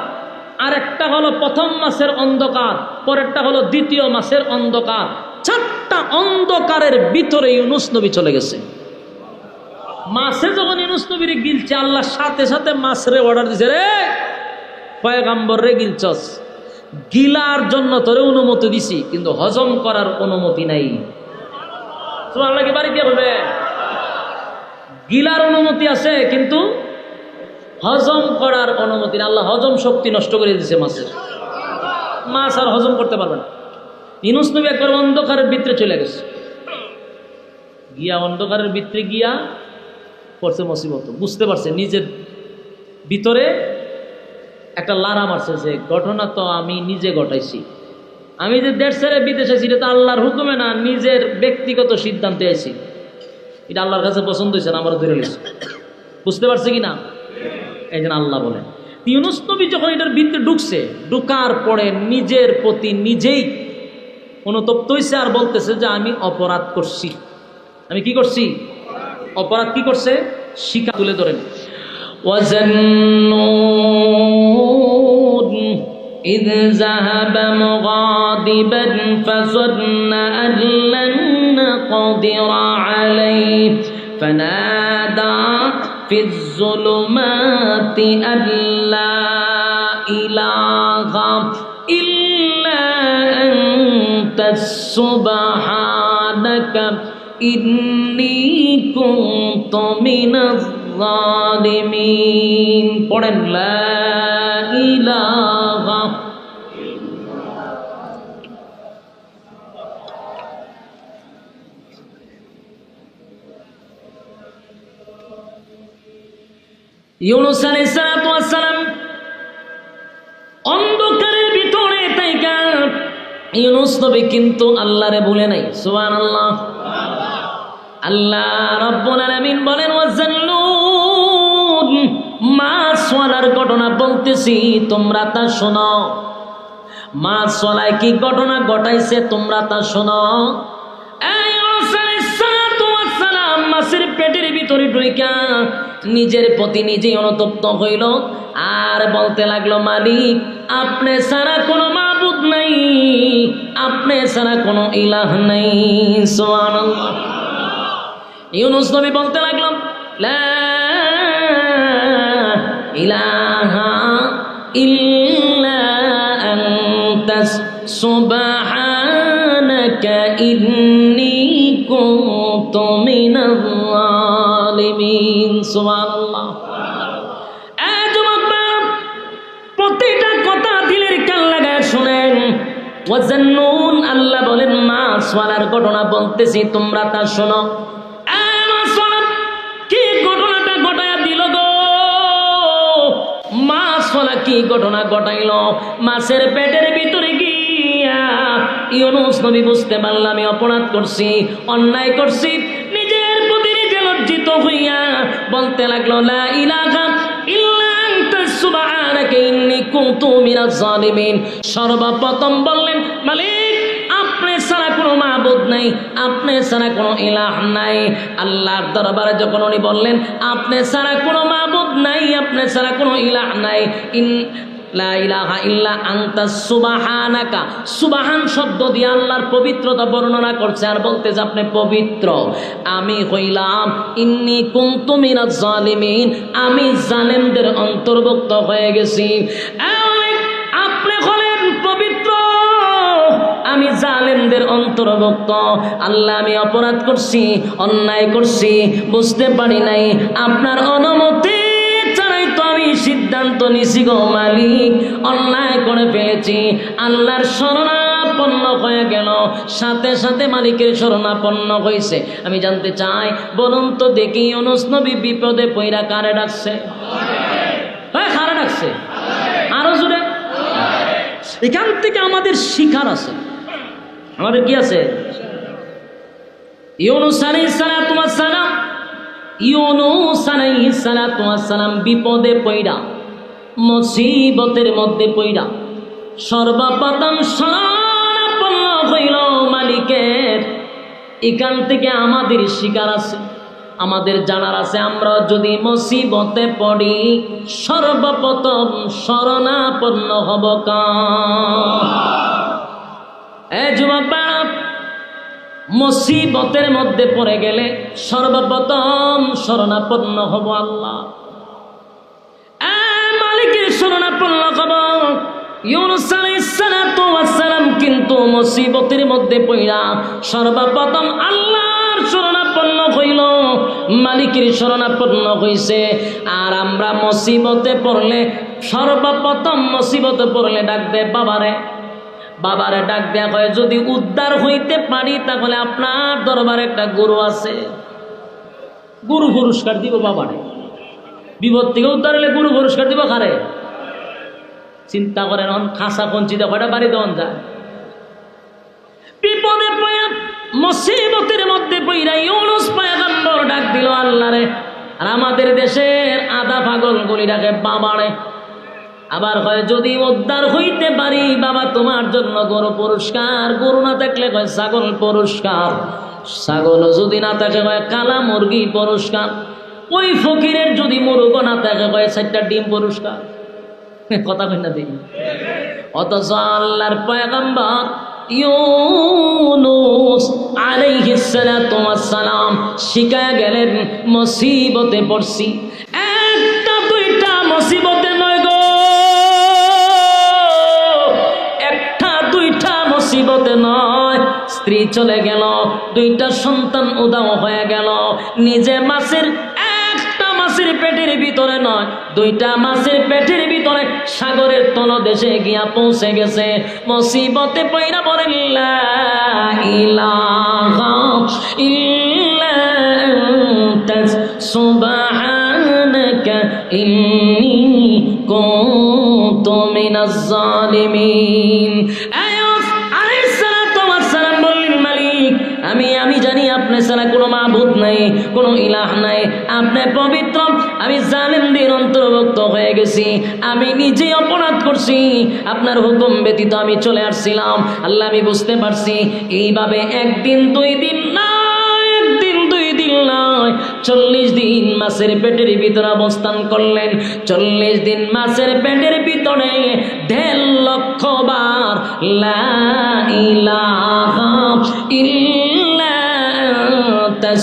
আর একটা হলো প্রথম মাসের অন্ধকার, পরেরটা হলো দ্বিতীয় মাসের অন্ধকার। 4টা অন্ধকারের ভিতরে ইউনুস নবী চলে গেছে। মাছে যখন ইউনুস নবীর গিলছে, আল্লাহ সাথে সাথে মাছরে অর্ডার দিছে, রে পয়গাম্বররে গিলছস, গিলার জন্য তোরে অনুমতি দিছি, কিন্তু হজম করার অনুমতি নাই। সুবহানাল্লাহ কি বাড়ি দিয়ে বলবে? গিলার অনুমতি আছে কিন্তু হজম করার অনুমতি না। আল্লাহ হজম শক্তি নষ্ট করে দিয়েছে মাছের। মাছ আর হজম করতে পারবে না। ইউনূস নবী একবার অন্ধকারের ভিতরে চলে গেছে, গিয়া অন্ধকারের ভিতরে গিয়া পড়ছে মুসিবত, বুঝতে পারছে নিজের ভিতরে একটা লারা মারছে যে ঘটনা তো আমি নিজে ঘটাইছি, আমি যে দেশ ছেড়ে বিদেশে ছিল এটা আল্লাহর হুকুমে না, নিজের ব্যক্তিগত সিদ্ধান্তে আইছি, এটা আল্লাহর কাছে পছন্দ হয়েছে না, আমার ধরে নিয়েছে। বুঝতে পারছে কি না? এই জন্য আল্লাহ বলেন ইউনূস নবী যখন এটার ভিতরে ঢুকছে, ঢুকার পরে নিজের প্রতি নিজেই অনুতপ্ত হয়েছে আর বলতেছে যে আমি অপরাধ করছি। আমি কি করছি? অপরাধ কি করছে? শিকা তুলে ধরেন। وَظَنُّونَ إِذْ ذَهَبَ مُغَاضِبًا فَظَنَّ أَن لَّن نَّقْدِرَ عَلَيْهِ فَنَادَىٰ فِي الظُّلُمَاتِ أَن لَّا إِلَٰهَ إِلَّا أَنتَ سُبْحَانَكَ إِنِّي كُنتُ مِنَ الظَّالِمِينَ। পড়েন লা ইলাহা। ইউনূস আলাইহিস সালাম অন্ধকারের ভিতরে থাইকা ইউনূস নবী কিন্তু আল্লাহরে ভুলে নাই। সুবহানাল্লাহ। আল্লাহ রাব্বুল আলামিন বলেন ওয়াজান্নুন, মাছওয়ালার ঘটনা বলতেছি, তোমরা তা শোনো। মাছওয়ালায় কি ঘটনা ঘটাইছে তোমরা তা শোনো। মাছের পেটের ভিতরে ঢুইকা নিজের প্রতি নিজেই অনুতপ্ত হইল আর বলতে লাগলো, মালিক আপনি ছাড়া কোনো মাবুদ নাই, আপনি ছাড়া কোনো ইলাহ নাই। সুবহানাল্লাহ। ইউনূস নবী বলতে লাগলাম লা ইলাহা ইল্লা আনতা সুবহানাকা ইন্নী কুনতু মিনাল যালিমিন। সুবহানাল্লাহ। প্রতিটা কথা দিলের কান লাগায় শুনেন। ওয়াজান্নুন, আল্লাহ বলেন মাছওয়ালার ঘটনা বলতেছি, তোমরা তা শোনো। কি ঘটনাটা ঘটাইয়া দিল গো? মাছওয়ালা কি ঘটনা ঘটাইল? মাছের পেটের ভিতরে গিয়া ইউনূস নবী বুঝতে পারলাম আমি অপরাধ করছি, অন্যায় করছি। নিজের প্রতি নিজে লজ্জিত হইয়া বলতে লাগলো লা ইলাহা ইল্লা আনতা সুবহানাকা ইন্নী কুনতু মিনাজ জালিমিন। সর্বপ্রথম বললেন, মালিক আপনি ছাড়া কোনো মাবুদ নাই, আপনি ছাড়া কোনো ইলাহ নাই। আল্লাহর দরবারে যখন উনি বললেন আপনি ছাড়া কোনো মাবুদ নাই, আপনি ছাড়া কোনো ইলাহ নাই, লা ইলাহা ইল্লা আনতা সুবহানাকা, সুবহান শব্দ দিয়ে আল্লাহর পবিত্রতা বর্ণনা করছে আর বলতেছে আপনি পবিত্র, আমি হইলাম ইন্নী কুনতু মিনাজ জালিমিন, আমি জালেমদের অন্তর্ভুক্ত হয়ে গেছি। আপনি হলেন পবিত্র, আমি জালেমদের অন্তর্ভুক্ত। আল্লাহ আমি অপরাধ করছি, অন্যায় করছি, বুঝতে পারি নাই, আপনার অনুমতি ছাড়াই তো আমি সিদ্ধান্ত নিছি গো মালিক, অন্যায় করে ফেলেছি। আল্লাহর শরণাপন্ন হয়ে গেল, সাথে সাথে মালিকের শরণাপন্ন হয়েছে। আমি জানতে চাই, বলুন তো দেখি ইউনূস নবী বিপদে পইরা কারে ডাকছে? হ্যাঁ, কারে ডাকছে? আরো জোরে। এখান থেকে আমাদের শিখার আছে। আমাদের কি আছে? ইউনূস আলাইহিস সালাম বিপদে পইড়া, মুসিবতের মধ্যে পইড়া সর্বপ্রথম শরণাপন্ন হইল মালিকের। এখান থেকে আমাদের শিকার আছে, আমাদের জানার আছে। আমরা যদি মুসিবতে পড়ি সর্বপ্রথম শরণাপন্ন হব কার? যুবক বাপ, মুসিবতের মধ্যে পড়ে গেলে সর্বপ্রথম শরণাপন্ন হব আল্লাহ। মালিকের শরণাপন্ন হব। ইউনূস আলাইহিস সালাতু ওয়াস সালাম কিন্তু মুসিবতের মধ্যে পড়া সর্বপ্রথম আল্লাহর শরণাপন্ন হইল, মালিকের শরণাপন্ন হইছে। আর আমরা মুসিবতে পড়লে সর্বপ্রথম মুসিবতে পড়লে ডাক দে বাবারে, বাবারে ডাক দেয়া হয় যদি উদ্ধার হইতে পারি তাহলে আপনার দরবারে একটা গুরু আছে, গুরু পুরস্কার দিব বাবারে। বিপদ থেকে উদ্ধার হলে গুরু পুরস্কার দিব কারে? চিন্তা করেন, খাসা কঞ্চিতে কয়টা বাড়ি দেওয়ান যায়। বিপদে পড়া মুসিবতের মধ্যে পড়া ইউনূস পয়গম্বর ডাক দিল আল্লাহরে। আর আমাদের দেশের আধা পাগল গুলি ডাকে বাবারে। আবার কয় যদি উদ্ধার হইতে পারি বাবা তোমার জন্য গরু পুরস্কার, গরু না থাকলে কয় ছাগল পুরস্কার, ছাগল যদি না থাকে কয় কালা মুরগি পুরস্কার, ওই ফকিরের যদি মুরগ না থাকে কয় 4টা ডিম পুরস্কার। কথা কই না দেখি। অথচ আল্লাহর পয়গম্বর ইউনূস আলাইহিস সালাতু ওয়াস সালাম শিখায়া গেলেন মুসিবতে পড়ছি, একটা দুইটা মুসিবতে নয় গো, একটা দুইটা মুসিবতে নয়। স্ত্রী চলে গেল, 2টা সন্তান উদাও হয়ে গেল, নিজে মাছের মাছের পেটের ভিতরে নয় 2টা মাছের পেটের ভিতরে সাগরের তলদেশে গিয়া পৌঁছে গেছে। মুসিবতে পয়রা বলেন লা ইলাহা ইল্লা আনতা সুবহানাকা ইন্নী কুনতু মিনাজ জালিমিন। আমি জানি আপনি ছাড়া কোনো মাবুদ নাই, কোনো ইলাহ নাই, আপনি পবিত্র, আমি জালিমদের অন্তর্ভুক্ত হয়ে গেছি, আমি নিজে অপরাধ করছি, আপনার হুকুম ব্যতীত আমি চলে আসছিলাম। আল্লাহ আমি বুঝতে পারছি। এইভাবে 1 দিন 2 দিন নয়, 1 দিন 2 দিন নয়, 40 দিন মাছের পেটের ভিতরে অবস্থান করলেন। 40 দিন মাছের পেটের ভিতরে 1.5 লক্ষ বার লা ইলাহা ইল্লা আনতা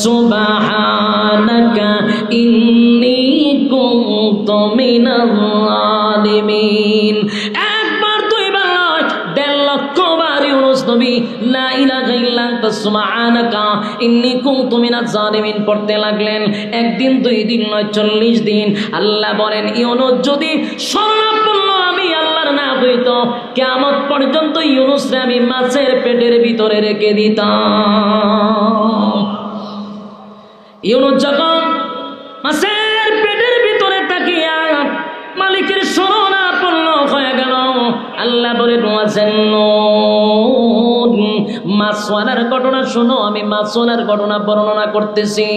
সুবহানাকা ইন্নী কুনতু মিনাল জালিমিন। একবার 2 বার নয়, 1.5 লক্ষ বার ইউনূস নবী লা ইলাহা ইল্লা আনতা সুবহানাকা ইন্নী কুনতু মিনাজ জালিমিন পড়তে লাগলেন। 1 দিন 2 দিন নয়, 40 দিন। আল্লাহ বলেন ইউনূস যদি শরণাপন্ন আমি আল্লাহর না হইতো, কিয়ামত পর্যন্ত ইউনূসরে আমি মাছের পেটের ভিতরে রেখে দিতাম। ইউনূস যখন মাছের পেটের ভিতরে তাকিয়া মালিকের শরণাপন্ন হয়ে গেল, আল্লাহ বলেন মাছওয়ালার ঘটনা শোনো, আমি মাছওয়ালার ঘটনা বর্ণনা করতেছি।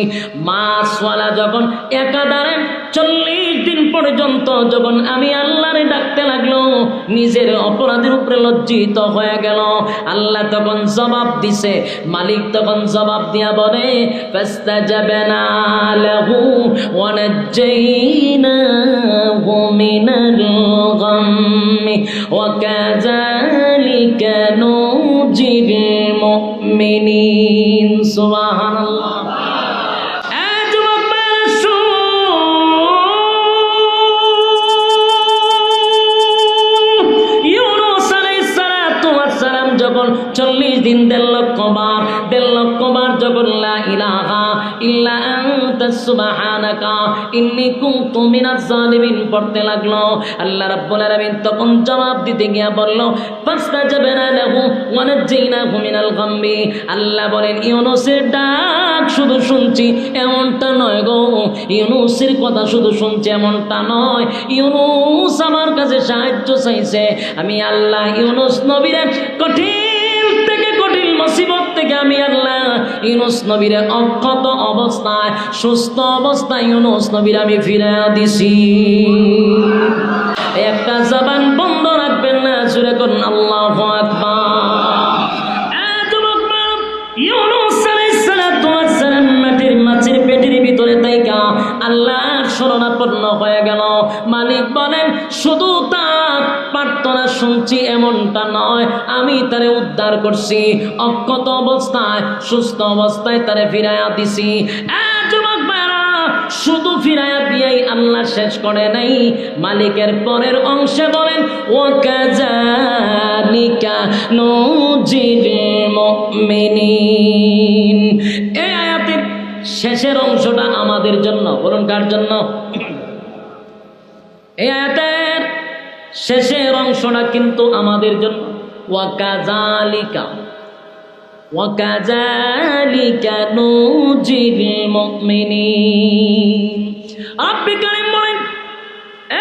মাছওয়ালা যখন একাধারে 40 দিন পর্যন্ত যখন আমি আল্লাহরে ডাকতে লাগলো, নিজের অপরাধের উপরে লজ্জিত হয়ে গেল। আল্লাহ তখন জবাব দিছে, মালিক তখন জবাব দিয়া বলে ফাস্তাজাবনা লাহু ওয়া নাজ্জাইনাহু মিনাল গাম্মি ওয়া কাযালিকা নুজিল মুমিনিন। সুবহানাল্লাহ। যখন 40 দিন 1.5 লক্ষ বার যখন লা ইলাহা ইল্লা আনতা সুবহানাকা ইন্নী কুনতু মিনাজ জালিমিন পড়তে লাগলো, আল্লাহ রাব্বুল আলামিন তখন জবাব দিতে গিয়া বলল ফাস্তাজাবনা লাহু ওয়া নাজ্জাইনাহু মিনাল গাম্মি। আল্লাহ বলেন ইউনূসের ডাক শুধু শুনছি এমনটা নয় গো, ইউনূসের কথা শুধু শুনছি এমনটা নয়, ইউনূস আমার কাছে সাহায্য চাইছে। আমি আল্লাহ ইউনূস নবীর কঠিন থেকে কঠিন মুসিবত থেকে আমি আল্লাহ ইউনূস নবীর অক্ষত অবস্থায় সুস্থ অবস্থায় ইউনূস নবীর আমি ফিরাইয়া দিছি। একটা জবান বন্ধ রাখবেন না, জোরে করুন আল্লাহু আকবার। ইউনূস আলাইহিস সালাতু ওয়াস সালাম মাছের পেটের ভিতরে তাইকা আল্লাহর শরণাপন্ন হয়ে গেল। মালিক বলেন শুধু তার প্রার্থনা শুনছি এমনটা নয়, আমি তারে উদ্ধার করছি, অক্ষত অবস্থায় সুস্থ অবস্থায় তারে ফিরাইয়া দিছি। যুবক ভাইরা শুধু ফিরায়া দিয়াই আল্লাহ শেষ করে নাই, মালিকের পরের অংশে বলেন ওয়াকাযালিকা নুজিল মুমিনিন। এই আয়াতের শেষের অংশটা আমাদের জন্য, বলুন কার জন্য? এই আয়াতের শেষের অংশটা কিন্তু আমাদের জন্য। ওয়াকাযালিকা ওয়াকাযালিকা নুজিল মুমিনিন। রব্বুল কারীম বলেন,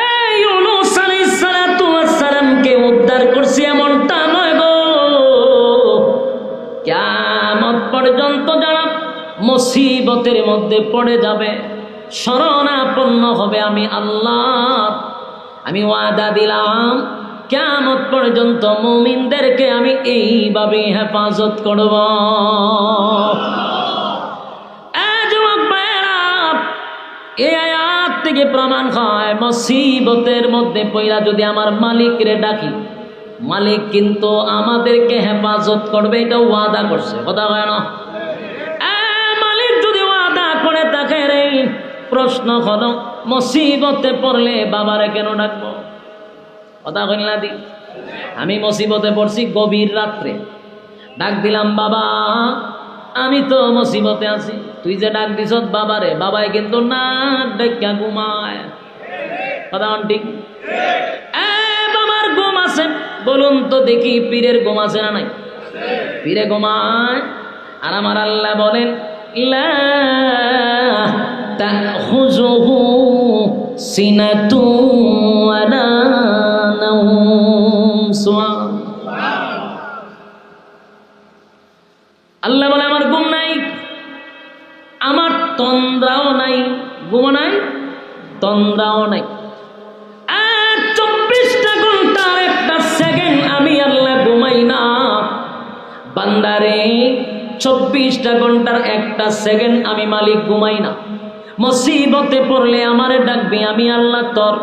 এই ইউনূস আলাইহিস সালাতু ওয়াস সালামকে উদ্ধার করছি এমনটা নয় গো, কিয়ামত পর্যন্ত যারা মুসিবতের মধ্যে পড়ে যাবে, শরণাপন্ন হবে আমি আল্লাহ, আমি ওয়াদা দিলাম কিয়ামত পর্যন্ত মুমিনদেরকে আমি এইভাবে হেফাজত করব। এই আয়াত থেকে প্রমাণ হয় মুসিবতের মধ্যে পড়া যদি আমার মালিকরে ডাকি, মালিক কিন্তু আমাদেরকে হেফাজত করবে, এটা ওয়াদা করছে, কথা হয় না? মালিক যদি ওয়াদা করে থাকে রে, প্রশ্ন হলো মুসিবতে পড়লে বাবারে কেন ডাকবো? কথা কইলা দি, আমি মুসিবতে পড়ছি গভীর রাত্রে, ডাক দিলাম বাবা আমি তো মুসিবতে আছি, তুই যে ডাক দিছ বাবারে, বাবাই কিন্তু না ডাক্কা ঘুমায়, কথা ঠিক? বাবার ঘুম আছে, বলুন তো দেখি পীরের ঘুম আছে না নাই? পীরে ঘুমায়, আর আমার আল্লাহ বলেন লা তাখুযুহু সিনাতু ওয়ালা নাওম। আল্লাহ বলে আমার ঘুম নাই, আমার তন্দ্রাও নাই, ঘুম নাই, তন্দ্রাও নাই। 24টা ঘন্টার একটা সেকেন্ড আমি আল্লাহ ঘুমাই না বান্দারে, 24টা ঘন্টার একটা সেকেন্ড আমি মালিক ঘুমাই না। মুসিবতে পড়লে আমারে ডাকবি, আমি আল্লাহ তোর,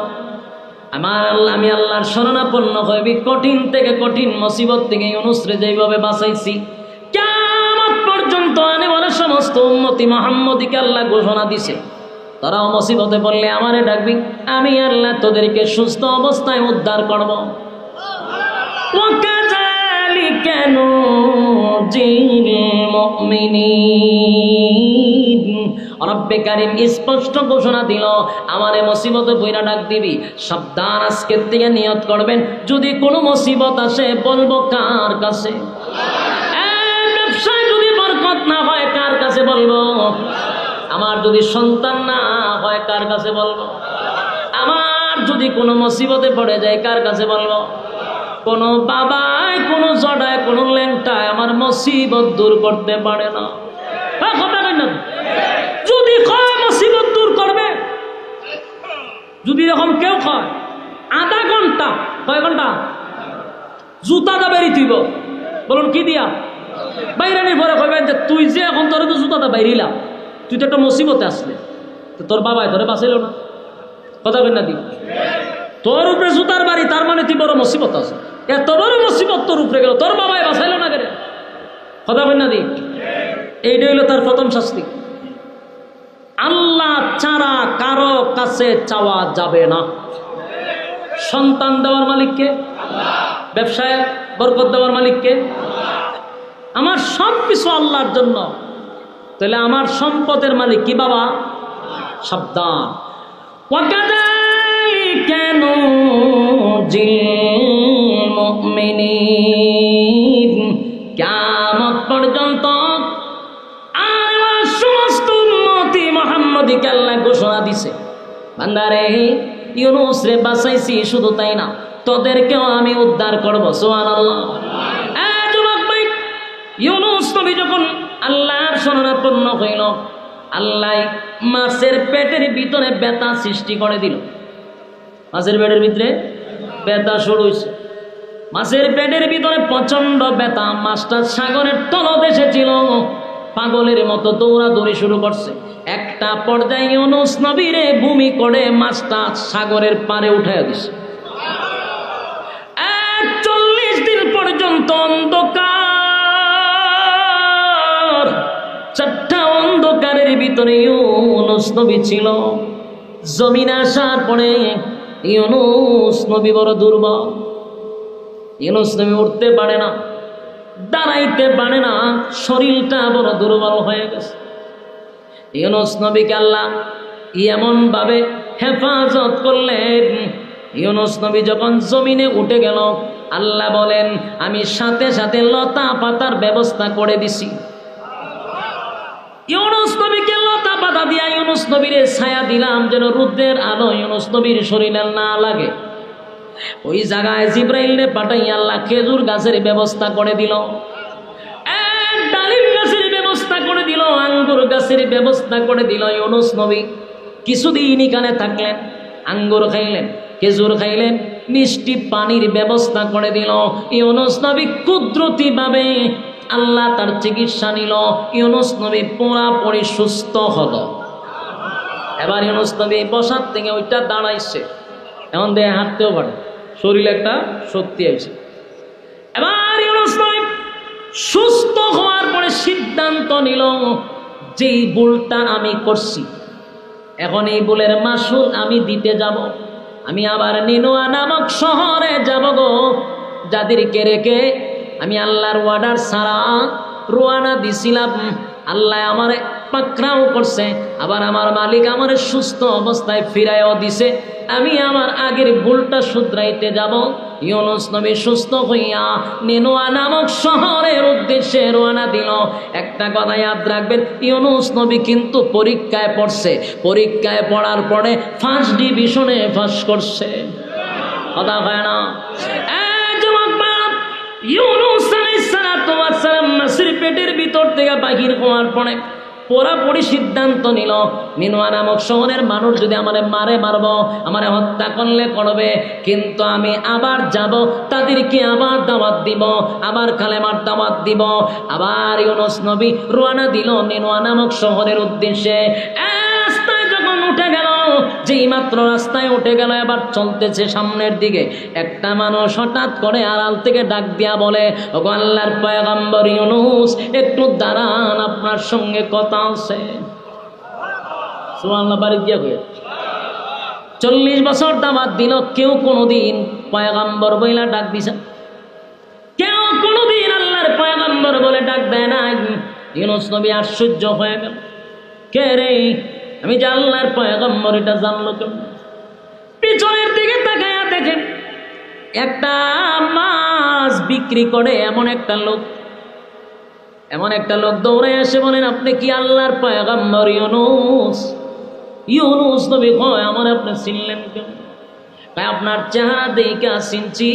আমার আল্লাহ, আমি আল্লাহর শরণাপন্ন হইবি। কঠিন থেকে কঠিন মুসিবত থেকে ইউনূসরে যেভাবে বাঁচাইছি, কিয়ামত পর্যন্ত আনে বলে সমস্ত উম্মতি মুহাম্মদীকে আল্লাহ ঘোষণা দিছে, তারাও মুসিবতে পড়লে আমারে ডাকবি, আমি আল্লাহ তোদেরকে সুস্থ অবস্থায় উদ্ধার করব। ওয়াকাযালিকা নুজিল মুমিনিন। রব্বে কারীম স্পষ্ট ঘোষণা দিল, আমারে মুসিবতে পইরা ডাক দিবি, সাবধান আজকের থেকে নিয়ত করবেন, যদি কোনো মুসিবত আসে বলবো কার কাছে? ব্যবসায় যদি বরকত না হয় কার কাছে বলবো? আমার যদি সন্তান না হয় কার কাছে বলবো? আমার যদি কোনো মুসিবতে পড়ে যায় কার কাছে বলবো? কোনো বাবায়, কোনো জড়ায়, কোনো ল্যাংটায় আমার মুসিবত দূর করতে পারে না। যদি কয় মুসিবত দূর করবে, যদি এরকম কেউ কয় আধা ঘন্টা, কয় ঘন্টা জুতাটা বেরিয়ে দিব, বলুন কি দিয়া বাইরানির পরে কইবেন যে তুই যে এখন তোর তো জুতাটা বাইরিলাম, তুই তো একটা মুসিবতে আসলে, তো তোর বাবাই তোরে বাঁচাইল না, কথা কই না দি? তোর উপরে জুতার বাড়ি, তার মানে তুই বড় মুসিবত আছে, এত বড় মুসিবত তোর উপরে গেল, তোর বাবাই বাঁচাইল না কেন, কথা কই না দি? এইটা হইল তার প্রথম শাস্তি। আল্লাহ ছাড়া কারো কাছে চাওয়া যাবে না। সন্তান দেওয়ার মালিককে, ব্যবসায় বরকত দেওয়ার মালিককে, আমার সব কিছু আল্লাহর জন্য, তাহলে আমার সম্পদের মালিক কি বাবা? সাবধান। ওয়াকাযালিকা নুজিল মুমিনিন। কিয়ামত পর্যন্ত আমার সমস্ত উম্মতি মুহাম্মদীকে আল্লাহ ঘোষণা দিছে, বান্দারে ইউনূস রে বাঁচাইছি, শুধু তাই না তোদেরকেও আমি উদ্ধার করব। সুবহানাল্লাহ। যুবক ভাই, ইউনূস নবী যখন আল্লাহর শরণাপন্ন হইল, আল্লাহ মাছের পেটের ভিতরে ব্যথা সৃষ্টি করে দিল। মাছের পেটের ভিতরে ব্যথা শুরু হয়েছে, মাছের পেটের ভিতরে প্রচন্ড ব্যথা। মাছটা সাগরের তলদেশে ছিল, পাগলের মতো দৌড়াদৌড়ি শুরু করছে। একটা পর্যায়ে ইউনূস নবীরে ভূমি করে মাছটা সাগরের পারে উঠাইয়া দিছে। 40 দিন পর্যন্ত অন্ধকার, চারটা অন্ধকারের ভিতরে ভিতরে ইউনুস নবী ছিল। জমিনে আসার পরে ইউনুস নবী বড় দুর্বল। ইউনুস নবী উঠতে পারে না, দাঁড়াইতে পারে না, শরীরটা বড় দুর্বল হয়ে গেছে। ইউনুস নবীকে আল্লাহ এমন ভাবে হেফাজত করলেন, ইউনুস নবী যখন জমিনে উঠে গেল, আল্লাহ বলেন আমি সাথে সাথে লতা পাতার ব্যবস্থা করে দিছি। ইউনুস নবীকে লতা পাতা দিয়া ইউনুস নবীর ছায়া দিলাম, যেন রুদ্রের আলো ইউনুস নবীর শরীরে না লাগে। ওই জায়গায় জিব্রাইলকে পাঠাইয়া আল্লাহ খেজুর গাছের ব্যবস্থা করে দিল, ডালিম গাছের ব্যবস্থা করে দিল, আঙ্গুর গাছের ব্যবস্থা করে দিল। ইউনুস নবী কিছুদিন এখানে থাকলেন, আঙ্গুর খাইলেন, খেজুর খাইলেন, মিষ্টি পানির ব্যবস্থা করে দিল। ইউনুস নবী কুদরতি ভাবে আল্লাহ তার চিকিৎসা নিল। ইউনুস নবী পুরাপুরি সুস্থ হলো। এবার ইউনুস নবী বসার থেকে ওইটা দাঁড়াইছে, এখন দেহে হাঁটতেও পারে, শরীরে একটা শক্তি আছে। এবার ইউনুস নবী সুস্থ হওয়ার পরে সিদ্ধান্ত নিল, যেই ভুলটা আমি করছি এখন এই ভুলের মাসুল আমি দিতে যাব। আমি আবার নিনোয়া নামক শহরে যাব গো, যাদেরকে রেখে আমি আল্লাহর ওয়ার্ডার ছাড়া রোয়ানা দিছিলাম। আল্লাহ আমার পাকড়াও করছে, আবার আমার মালিক আমার সুস্থ অবস্থায় ফিরাইও দিছে। আমি আমার আগের ভুলটা শুধরাইতে যাব। ইউনুস নবী সুস্থ হইয়া নিনোয়া নামক শহরের উদ্দেশ্যে রওনা দিল। একটা কথা ইয়াদ রাখবেন, ইউনুস নবী কিন্তু পরীক্ষায় পড়ছে, পরীক্ষায় পড়ার পরে ফার্স্ট ডিভিশনে পাস করছে। কথা হয় না? ইউনুস আলাইহিস সালাতু ওয়াস সালাম মাছের পেটের ভিতর থেকে বাহির হওয়ার পরে পুরাপুরি সিদ্ধান্ত নিল, নিনোয়া নামক শহরের মানুষ যদি আমারে মারব, আমারে হত্যা করলে করবে, কিন্তু আমি আবার যাব, তাদেরকে আবার দাওয়াত দিব, আবার কালেমার দাওয়াত দিব। আবার ইউনুস নবী রওনা দিল নিনোয়া নামক শহরের উদ্দেশ্যে। রাস্তায় যখন উঠে গেল, যেই মাত্র রাস্তায় উঠে গেল, এবার চলতেছে সামনের দিকে, একটা মানুষ হঠাৎ করে আড়াল থেকে ডাক দিয়া বলে, ওগো আল্লাহর পয়গম্বর ইউনুস, একটু দাঁড়ান, আপনার সঙ্গে কথা আছে। সুবহানাল্লাহ, বাড়ি দিয়া হয়ে 40 বছর দাওয়াত দিল, কেউ কোনোদিন পয়গম্বর বইলা ডাক দিছে? কেউ কোনোদিন আল্লাহর পয়গম্বর বলে ডাক দেয় না। ইউনুস নবী আশ্চর্য হয়ে গেল, কে রে, আমি যে আল্লাহর পয়গম্বর এটা জানলো কেন? পিছনের দিকে তাকায়া দেখেন একটা মাছ বিক্রি করে এমন একটা লোক দৌড়ে এসে বলেন, আপনি কি আল্লাহর পয়গম্বর ইউনুস? ইউনুস নবী কয়, আমার আপনি চিনলেন কেন? আপনার চেহারা দেখে চিনছি,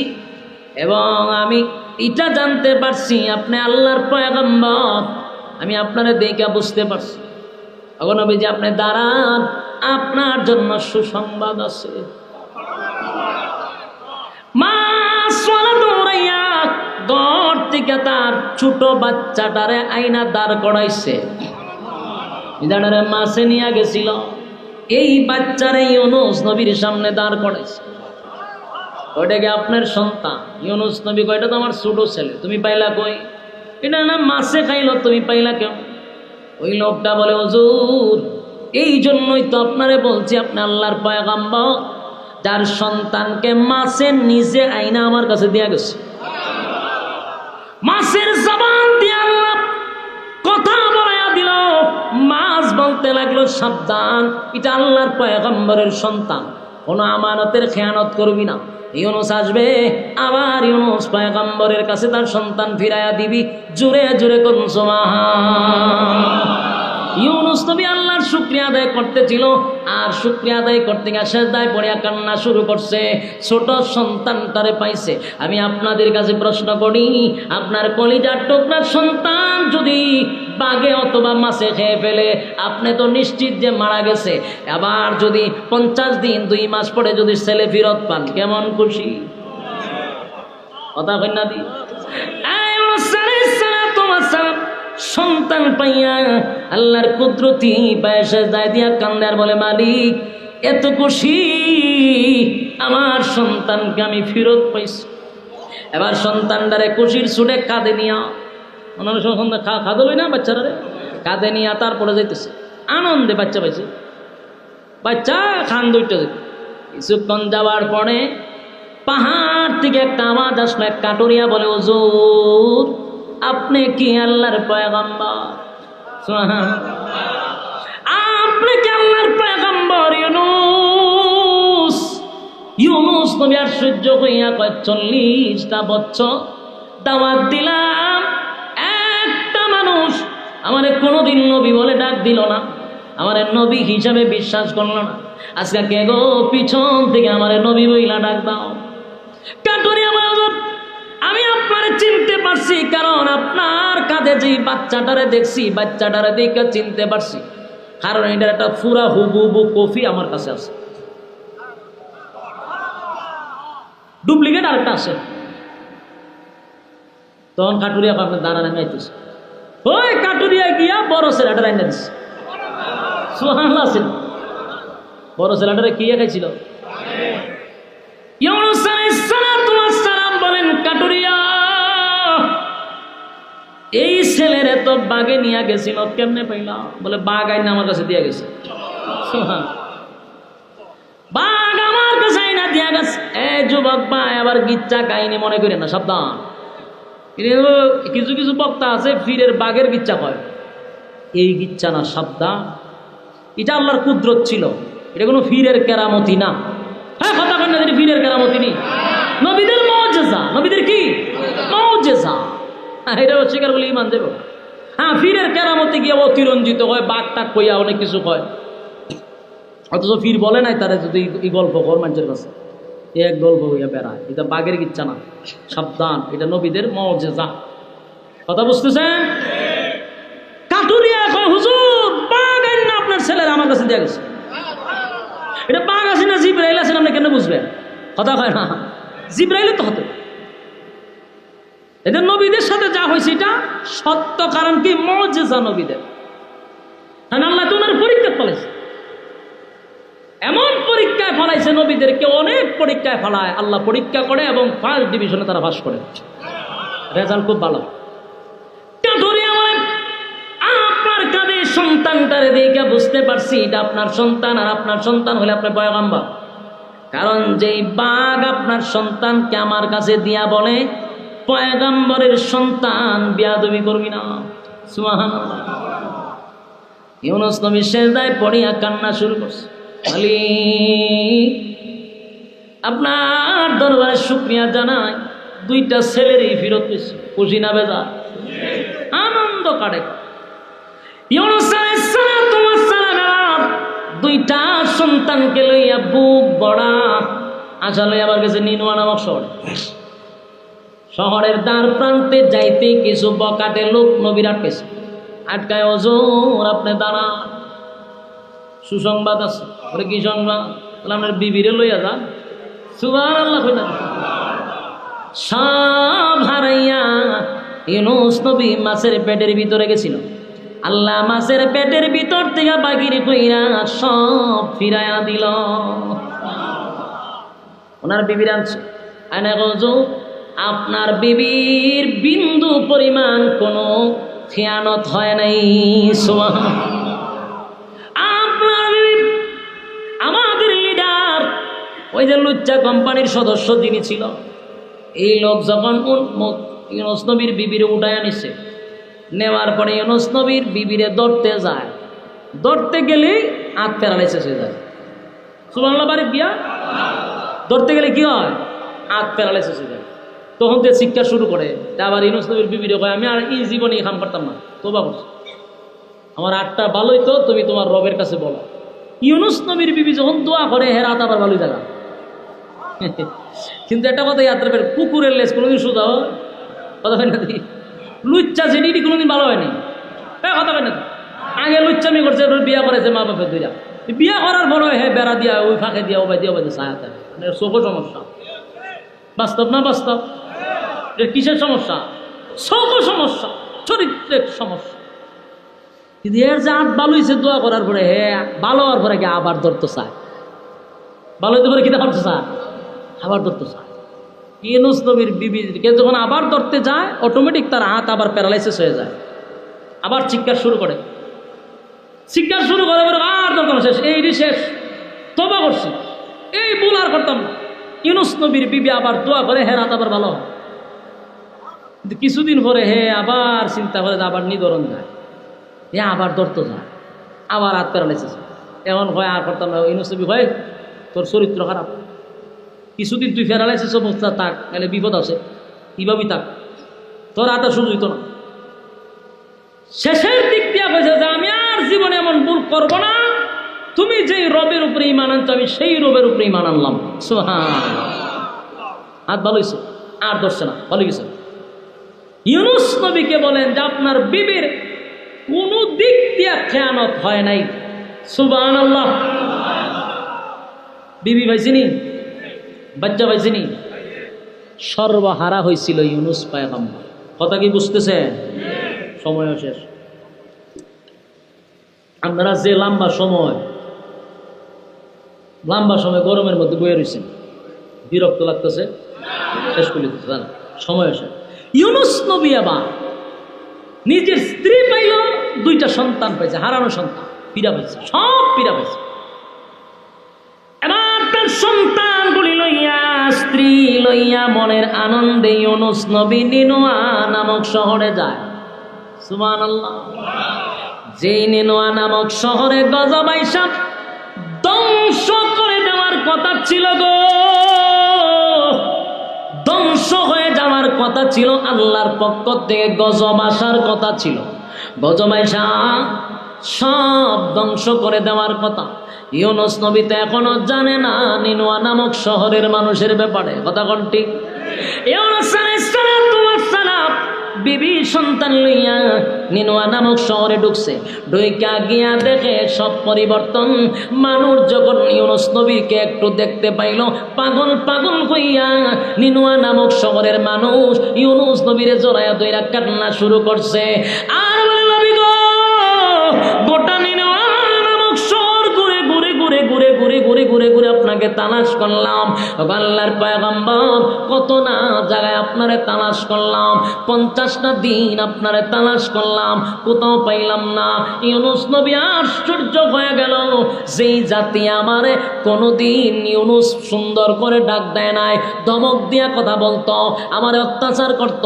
এবং আমি এটা জানতে পারছি আপনি আল্লাহর পয়গম্বর, আমি আপনারা দেখে বুঝতে পারছি। নবীজি আপনি দাঁড়ান, আপনার জন্য সুসংবাদ আছে। মাছওয়ালা দৌড়াইয়া ঘর থেকে তার ছোট বাচ্চাটারে আইনা দাঁড় করাইছে, যারা মাছে নিয়ে গেছিল, এই বাচ্চারে ইউনুস নবীর সামনে দাঁড় করাইছে। ওইটাকে আপনার সন্তান। ইউনুস নবী কয়, এটা তো আমার ছোট ছেলে, তুমি পাইলা কই? এটা না মাছে খাইলো, তুমি পাইলা কেন? ওই লোকটা বলে, হুজুর, এই জন্যই তো আপনারে বলছি আপনি আল্লাহর পয়গম্বর, যার সন্তানকে মাছের নিজে আইনা আমার কাছে দিয়া গেছে। মাছের জবান দিয়ে আল্লাহ কথা বলাইয়া দিল। মাছ বলতে লাগলো, সাবধান, এটা আল্লাহর পয়গম্বরের সন্তান, কোনো আমানতের খেয়ানত করবি না। ইউনুস আসবে, আবার ইউনুস পয়গম্বরের কাছে তার সন্তান ফিরাইয়া দিবি। জোরে জোরে কোন সুবহান। ইউনুস নবী আল্লাহর শুকরিয়া আদায় করতেছিল, আর শুকরিয়া আদায় করতে গিয়ে সেজদায় পড়িয়া কান্না শুরু করছে। ছোট সন্তানটারে পাইছে। আমি আপনাদের কাছে প্রশ্ন করি, আপনার কলিজার টুকরা সন্তান যদি বাঘে অথবা মাছে খেয়ে ফেলে, আপনি তো নিশ্চিত যে মারা গেছে। আবার যদি 50 দিন 2 মাস পরে যদি ছেলে ফিরত পান, কেমন খুশি? কথা কইনা দি সন্তান পাইয়া আল্লাহর কুদরতি পায়ে সেজদায় দিয়া কান্দে আর বলে, মালিক, এত খুশি, আমার সন্তানকে আমি ফিরত পাইছি। এবার সন্তানটারে খুশির ছুটে কাঁদে নিয়া, সন্তান খাদলই না বাচ্চারা, কাঁদে নিয়া তারপরে যাইতেছে। আনন্দে বাচ্চা পাইছে, বাচ্চা খান দুইটা। কিছুক্ষণ যাওয়ার পরে পাহাড় থেকে একটা আওয়াজ আসলো, এক কাটুরিয়া বলে, হুজুর আপনি কি আল্লাহর পয়গম্বর? আপনি কি আল্লাহর পয়গম্বর ইউনূস? ইউনূস নবী আশ্চর্য হইয়া কয় 40টা বছর দাওয়াত দিলাম, একটা মানুষ আমারে কোনোদিন নবী বলে ডাক দিল না, আমারে নবী হিসাবে বিশ্বাস করল না। আজকে কে গো পিছন থেকে আমারে নবী বইলা ডাক দাও? কাটুরিয়া বলে, আমি আপনারে চিনতে পারছি, কারণ আপনার কাঁধে যে বাচ্চাটারে দেখছি, বাচ্চাটারে দেখে চিনতে পারছি, কারণ এটার একটা পুরা হুবহু কপি আমার কাছে আছে, ডুপ্লিকেট আরেকটা আছে। তখন কাটুরিয়া আপনার দাঁড়ানো গাইতেছে, ওই কাটুরিয়া গিয়া বড় ছেলেটা রান্না দিচ্ছে। সুবহানাল্লাহ, বড় ছেলেটারে কি খাইছিল? ইউনূস আলাইহিস সালাম বলেন, কাটুরিয়া এই ছেলেরে তো বাগে নিয়ে গেছিল, কেমনে পাইলা? বলে বাঘ আইনা আমার কাছে দিয়া গেছে। বাঘ আমার কাছে আইনা দিয়া গেছে। এই যুবক ভাই, আবার গিচ্ছা কাহিনী মনে করেন না, সাবধান। কিছু কিছু বক্তা আছে ফিরের বাঘের গিচ্ছা কয়, এই গিচ্ছা না, সাবধান। এটা আল্লাহর কুদরত ছিল, এটা কোনো ফিরের কেরামতি না। হ্যাঁ, কথা বলেন না, এটা ফিরের কেরামতি নেই, নবীদের মুজিজা। নবীদের কি মুজিজা? এটা অস্বীকার বলে ইমান দেব? হ্যাঁ, ফিরের কেরামতি গিয়ে অতিরঞ্জিত হয়, বাঘ টাক কইয়া অনেক কিছু কয়, অথচ ফির বলে নাই তারা যদি এই গল্প কর মানুষের কাছে, এক গল্প হইয়া বেড়ায়। এটা বাঘের ইচ্ছা না, সাবধান, এটা নবীদের মুজিজা। কথা বুঝতেছেন? কাটুরিয়া কয়, হুজুর বাঘ আইন না আপনার ছেলের আমার কাছে দিয়ে গেছে। এটা বাঘ আছে না জিবরাইল আছেন, আপনি কেন বুঝবেন? কথা কয় না, জিবরাইল তো হতে। এদের নবীদের সাথে যা হয়েছে এটা সত্য, কারণ কি মুজিজা নবীদের। আল্লাহ তো ওনার পরীক্ষা ফলাইছে, এমন পরীক্ষায় ফলাইছে নবীদেরকে, অনেক পরীক্ষায় ফলায় আল্লাহ, পরীক্ষা করে এবং ফার্স্ট ডিভিশনে তারা পাস করে, রেজাল্ট খুব ভালো। আপনার কাঁধে সন্তানটারে দেখে বুঝতে পারছি এটা আপনার সন্তান, আর আপনার সন্তান হলে আপনার পয়গম্বর। কারণ যেই বাঘ আপনার সন্তানকে আমার কাছে দিয়া বলে, পয়গম্বরের সন্তান বেয়াদবি করবি না। সুবহানাল্লাহ। ইউনূস নবী সিজদায় পড়িয়া কান্না শুরু করছে, মালিক আপনার দরবারে শুকরিয়া জানাই, দুইটা ছেলেরই ফিরত পেয়েছি, খুশি না বেজার? আনন্দ কাটে। ইউনূস আলাইহিস সালাম দুইটা সন্তানকে লইয়া বুক বড়া আশা লইয়া আবার গেছে নিনুয়া নামক শহরে। শহরের দ্বার প্রান্তে যাইতে কিছু বকাটে লোক নবীর আটকেছে, আটকায়, হুজুর আপনি দাঁড়ান, সুসংবাদ আছে। বলে কি সংবাদ? বলে আপনার বিবিরে লইয়া যান। সুবহানাল্লাহ। সব হারাইয়া ইউনূস নবী মাছের পেটের ভিতরে গেছিল, আল্লাহ মাছের পেটের ভিতর থেকে বাগির কইরা সব ফিরাইয়া দিল। ওনার বিবির আনছে, আয়না হুজুর আপনার বিবির বিন্দু পরিমাণ কোনো খেয়ানত হয় নাই। আপনার বিবি, আমাদের লিডার, ওই যে লুচ্চা কোম্পানির সদস্য যিনি ছিল, এই লোক যখন ইউনূস নবীর বিবিরে উঠায় আনিছে, নেওয়ার পরে ইউনূস নবীর বিবিরে ধরতে যায়, ধরতে গেলে আঁক প্যারালাইসিস হয়ে যায়। সুবহানাল্লাহ। বাড়ি দিয়া ধরতে গেলে কি হয়? আঁক প্যারালাইসিস হয়ে যায়। তখন তো শিক্ষা শুরু করে, আবার ইউনূস নবীর বিবিরে কয়, আমি আর এই জীবনে কাম করতাম না, তোবা করছি, আমার আটটা ভালোই তো, তুমি তোমার রবের কাছে বলো। ইউনূস নবীর বিবি যখন দোয়া করে, হের আট আবার ভালোই জায়গা। কিন্তু একটা কথা ইয়াদ রাখবেন, কুকুরের লেজ কোনোদিন সোজা হয়? কথা হয় না? লুচ্চা সেটি কোনোদিন ভালো হয়নি। কথা হয় না? আগে লুচ্চামি করছে, বিয়া করেছে মা বাপের দুইটা, বিয়া করার পরে হে বেড়া দিয়া, ওই ফাঁকে দিয়া, ওবাই দিয়া, ওবাই সাহায্য, চোখও সমস্যা। বাস্তব না বাস্তব? কিসের সমস্যা? চোখও সমস্যা, চরিত্রের সমস্যা। কিন্তু এর যে আট ভালো হয়েছে দোয়া করার পরে, হে ভালো হওয়ার পরে কি আবার ধরতে চায়, ভালো হইতে পারে কিনা করতে চায়, আবার ধরতে চায়। ইউনূস নবীর বিবিকে যখন আবার ধরতে যায়, অটোমেটিক তার হাত আবার প্যারালাইসিস হয়ে যায়, আবার চিৎকার শুরু করে। শিক্ষা শুরু করে আর দরকার শেষ, এই শেষ, তওবা করছি, এই ভুল আর করতাম না। ইউনুস নবীর বিবি আবার দোয়া করে, হে রাত আবার ভালো হয়। কিন্তু কিছুদিন পরে হে আবার চিন্তা করে, আবার নিদরণ যায়, এ আবার ধরতো যায়, আবার হাত প্যারালাইসিস। এমন হয় আর করতাম না। ইউনুস নবী হয়, তোর চরিত্র খারাপ, কিছুদিন তুই প্যারালাইসিস অবস্থা থাক, তাহলে বিপদ আছে, কিভাবে থাক, তোর হাতে সুযোগ না। শেষের দিক দিয়া কইছে যে আমি আর জীবনে এমন ভুল করবো না, তুমি যেই রবের উপরে ঈমান আনছো আমি সেই রবের উপরে ঈমান আনলাম। সুবহানাল্লাহ। হাত ভালো হয়েছে, আর ধরছে না, ভালো গেছে। ইউনুস নবীকে বলেন যে আপনার বিবির কোনো দিক দিয়া খেয়ানত হয় নাই। সুবহানাল্লাহ। বিবি পাইছিনি, বাচ্চা পাইছিনি, সর্বহারা হয়েছিল ইউনুস পয়গম্বর। কথা কি বুঝতেছে? সময় শেষ। আপনারা যে লম্বা সময় গরমের মধ্যে বয়ে রয়েছেন, বিরক্ত লাগতেছে, শেষ করে দিতে সময় শেষ। ইউনুস নবী আবার নিজের স্ত্রী পাইল, দুইটা সন্তান পাইছে, হারানো সন্তান, পীড়া পাইছে, সব পীড়া পাইছে। এবার তার সন্তানগুলি লইয়া, স্ত্রী লইয়া মনের আনন্দে ইউনুস নবী নিনুয়া নামক শহরে যায়। সুবহানাল্লাহ। যেই নিনুয়া নামক শহরে গজব আইসা ধ্বংস করে দেওয়ার কথা ছিল গো, ধ্বংস হয়ে যাওয়ার কথা ছিল, আল্লাহর পক্ষ থেকে গজব আসার কথা ছিল। গজব আইসা সব ধ্বংস করে দেওয়ার কথা। ইউনুস নবী তো এখনো জানে না নিনুয়া নামক শহরের মানুষের ব্যাপারে। কথা কোন ঠিক? ইউনুস আলাইহিস সালাম বিবি সন্তান লইয়া নিনুয়া নামক শহরে ঢুকছে। ঢুইকা গিয়া দেখে সব পরিবর্তন। মানুষ যখন ইউনুস নবীকে একটু দেখতে পাইল, পাগল পাগল হইয়া নিনুয়া নামক শহরের মানুষ ইউনুস নবীরে জড়াইয়া ধইরা কান্না শুরু করছে। আর বলে, নবী গো, গোটা নিনুয়া নামক শহর ঘুরে ঘুরে ঘুরে ঘুরে ঘুরে ঘুরে ঘুরে ঘুরে আপনাকে তালাশ করলাম। আল্লাহর পয়গম্বর, কত না জায়গায় আপনারে তালাশ করলাম, 50টা দিন আপনারে তালাশ করলাম, কোথাও পাইলাম না। ইউনুস নবী আশ্চর্য হয়ে গেল। যেই জাতি আমারে কোনোদিন ইউনুস সুন্দর করে ডাক দেয় নাই, ধমক দিয়া কথা বলতো, আমারে অত্যাচার করত,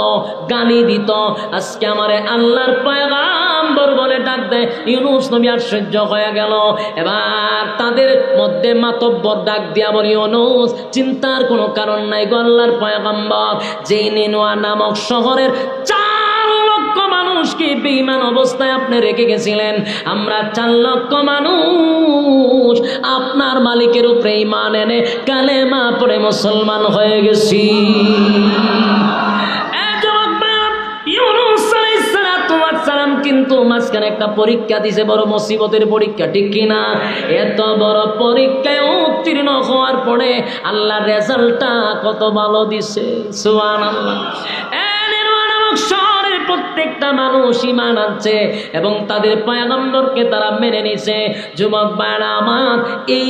গালি দিত, আজকে আমারে আল্লাহর পয়গম্বর বলে ডাক দেয়। ইউনুস নবী আশ্চর্য হয়ে গেল। এবার তাদের মধ্যে মাতব্বর ডাক দিয়া বলি, ইউনুস, চিন্তার কোনো কারণ নাই গো, আল্লাহর পয়গম্বর যেই নিনুয়া নামক শহরের 4 লক্ষ মানুষকে বেঈমান অবস্থায় আপনি রেখে গেছিলেন, আমরা 4 লক্ষ মানুষ আপনার মালিকের উপরে ঈমান এনে কালেমা পড়ে মুসলমান হয়ে গেছি। কিন্তু মাঝখানে একটা পরীক্ষা দিছে, বড় মুসিবতের পরীক্ষা, ঠিক কিনা? এত বড় পরীক্ষায় উত্তীর্ণ হওয়ার পরে আল্লাহর রেজাল্টটা কত ভালো দিছে। সুবহানাল্লাহ। শহরের প্রত্যেকটা মানুষ ঈমান আনছে এবং তাদের পয়গম্বরকে তারা মেনে নিছে। যুবক ভাইরা আমার, এই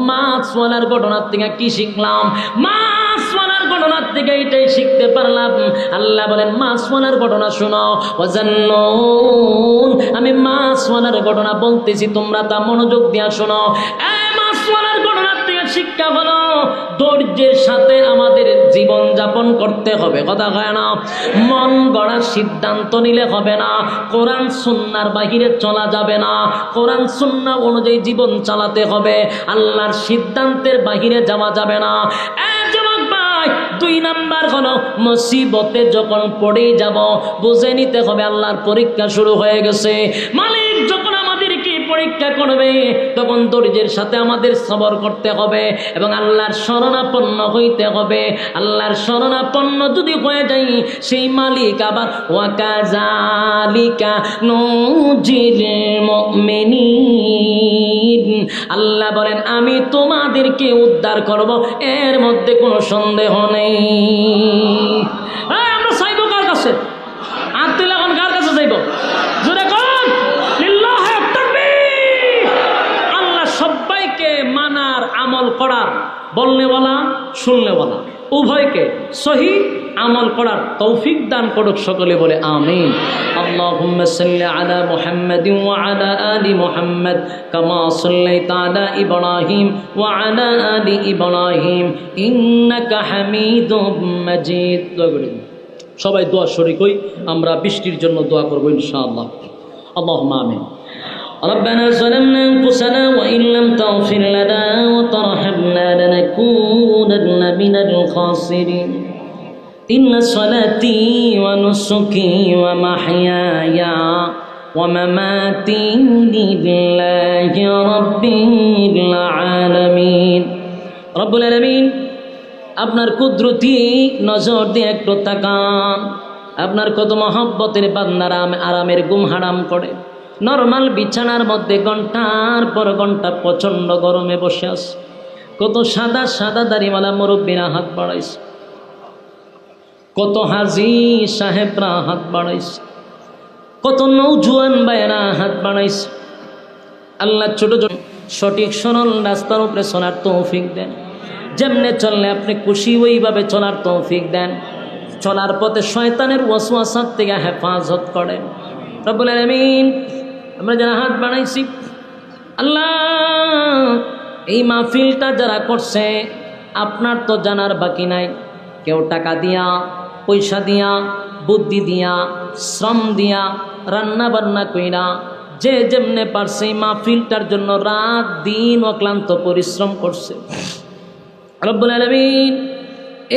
মাছওয়ালার ঘটনার থেকে কি শিখলাম? মাছওয়ালার ঘটনার থেকে এটাই শিখতে পারলাম। আল্লাহ বলেন, মাছওয়ালার ঘটনা শোনো। ওয়াজান্নুন, আমি মাছওয়ালার ঘটনা বলতেছি, তোমরা তা মনোযোগ দিয়া শোনো। মাছওয়ালার ঘটনার থেকে শিক্ষা হলো, ধৈর্যের সাথে আমাদের জীবন যাপন করতে হবে। কথা কয় না? মন গড়ার সিদ্ধান্ত নিলে হবে না, কোরআন সুন্নাহর বাহিরে চলা যাবে না, কোরআন সুন্নাহ অনুযায়ী জীবন চালাতে হবে, আল্লাহর সিদ্ধান্তের বাহিরে যাওয়া যাবে না। 2 নাম্বার হলো, মুসিবতে যখন পড়ে যাব বুঝে নিতে হবে আল্লাহর পরীক্ষা শুরু হয়ে গেছে। মালিক যখন আমাদেরকে পরীক্ষা করবে তখন ধৈর্যের সাথে আমাদের সবর করতে হবে এবং আল্লাহর শরণাপন্ন হইতে হবে। আল্লাহর শরণাপন্ন যদি হয়ে যাই, সেই মালিক আবার ওয়াকাযালিকা নুজিল মুমিনিন, আল্লাহ বলেন আমি তোমাদেরকে উদ্ধার করব, এর মধ্যে কোনো সন্দেহ নেই। আমরা চাইব কার কাছে? আত্মীয় এখন কার কাছে চাইব? জোরে কোন লিল্লাহি তাকবীর। আল্লাহ সবাইকে মানার, আমল করার, বলনেওয়ালা শুননেওয়ালা উভয়কে সহি আমল করার তৌফিক দান করুক, সকলে বলে আমিন। আল্লাহুম্মা সাল্লি আলা মুহাম্মাদিন ওয়া আলা আলি মুহাম্মাদ কামা সাল্লাইতা আলা ইব্রাহিম ওয়া আলা আলি ইব্রাহিম ইন্নাকা হামিদুম মাজিদ। সবাই দোয়া শরীক হই, আমরা বৃষ্টির জন্য দোয়া করব ইনশাআল্লাহ। আল্লাহুম্মা আমিন। ربنا ظلمنا أنفسنا وإن لم تغفر لنا وترحمنا لنكونن من الخاسرين إن صلاتي ونسكي ومحياي ومماتي لله رب العالمين رب العالمين আপনার কুদরতি নজর দিয়ে একটু তাকান। আপনার কত মহব্বতের বান্দারা আরামের ঘুম হারাম করে নরমাল বিছানার মধ্যে ঘন্টার পর ঘন্টা প্রচণ্ড গরমে বসে আছে। কত সাদা সাদা দাড়িওয়ালা মুরব্বীরা হাত বাড়াইছে, কত হাজি সাহেবরা হাত বাড়াইছে, কত নৌজুয়ান ভাইয়েরা হাত বাড়াইছে। আল্লাহ ছোট ছোট সঠিক সরল রাস্তার উপরে চলার তৌফিক দেন। যেমনে চললে আপনি খুশি ওইভাবে চলার তৌফিক দেন। চলার পথে শয়তানের ওয়াসওয়াসার থেকে হেফাজত করেন রব্বুল আলামিন। আমরা যারা হাত বানাইছি আল্লাহ, এই মাহফিলটা যারা করছে আপনার তো জানার বাকি নাই। কেউ টাকা দিয়া, পয়সা দিয়া, বুদ্ধি দিয়া, শ্রম দিয়া, রান্না বান্না কইরা, যে যেমনে পারছে এই মাহফিলটার জন্য রাত দিন অক্লান্ত পরিশ্রম করছে রব্বুল আলামিন।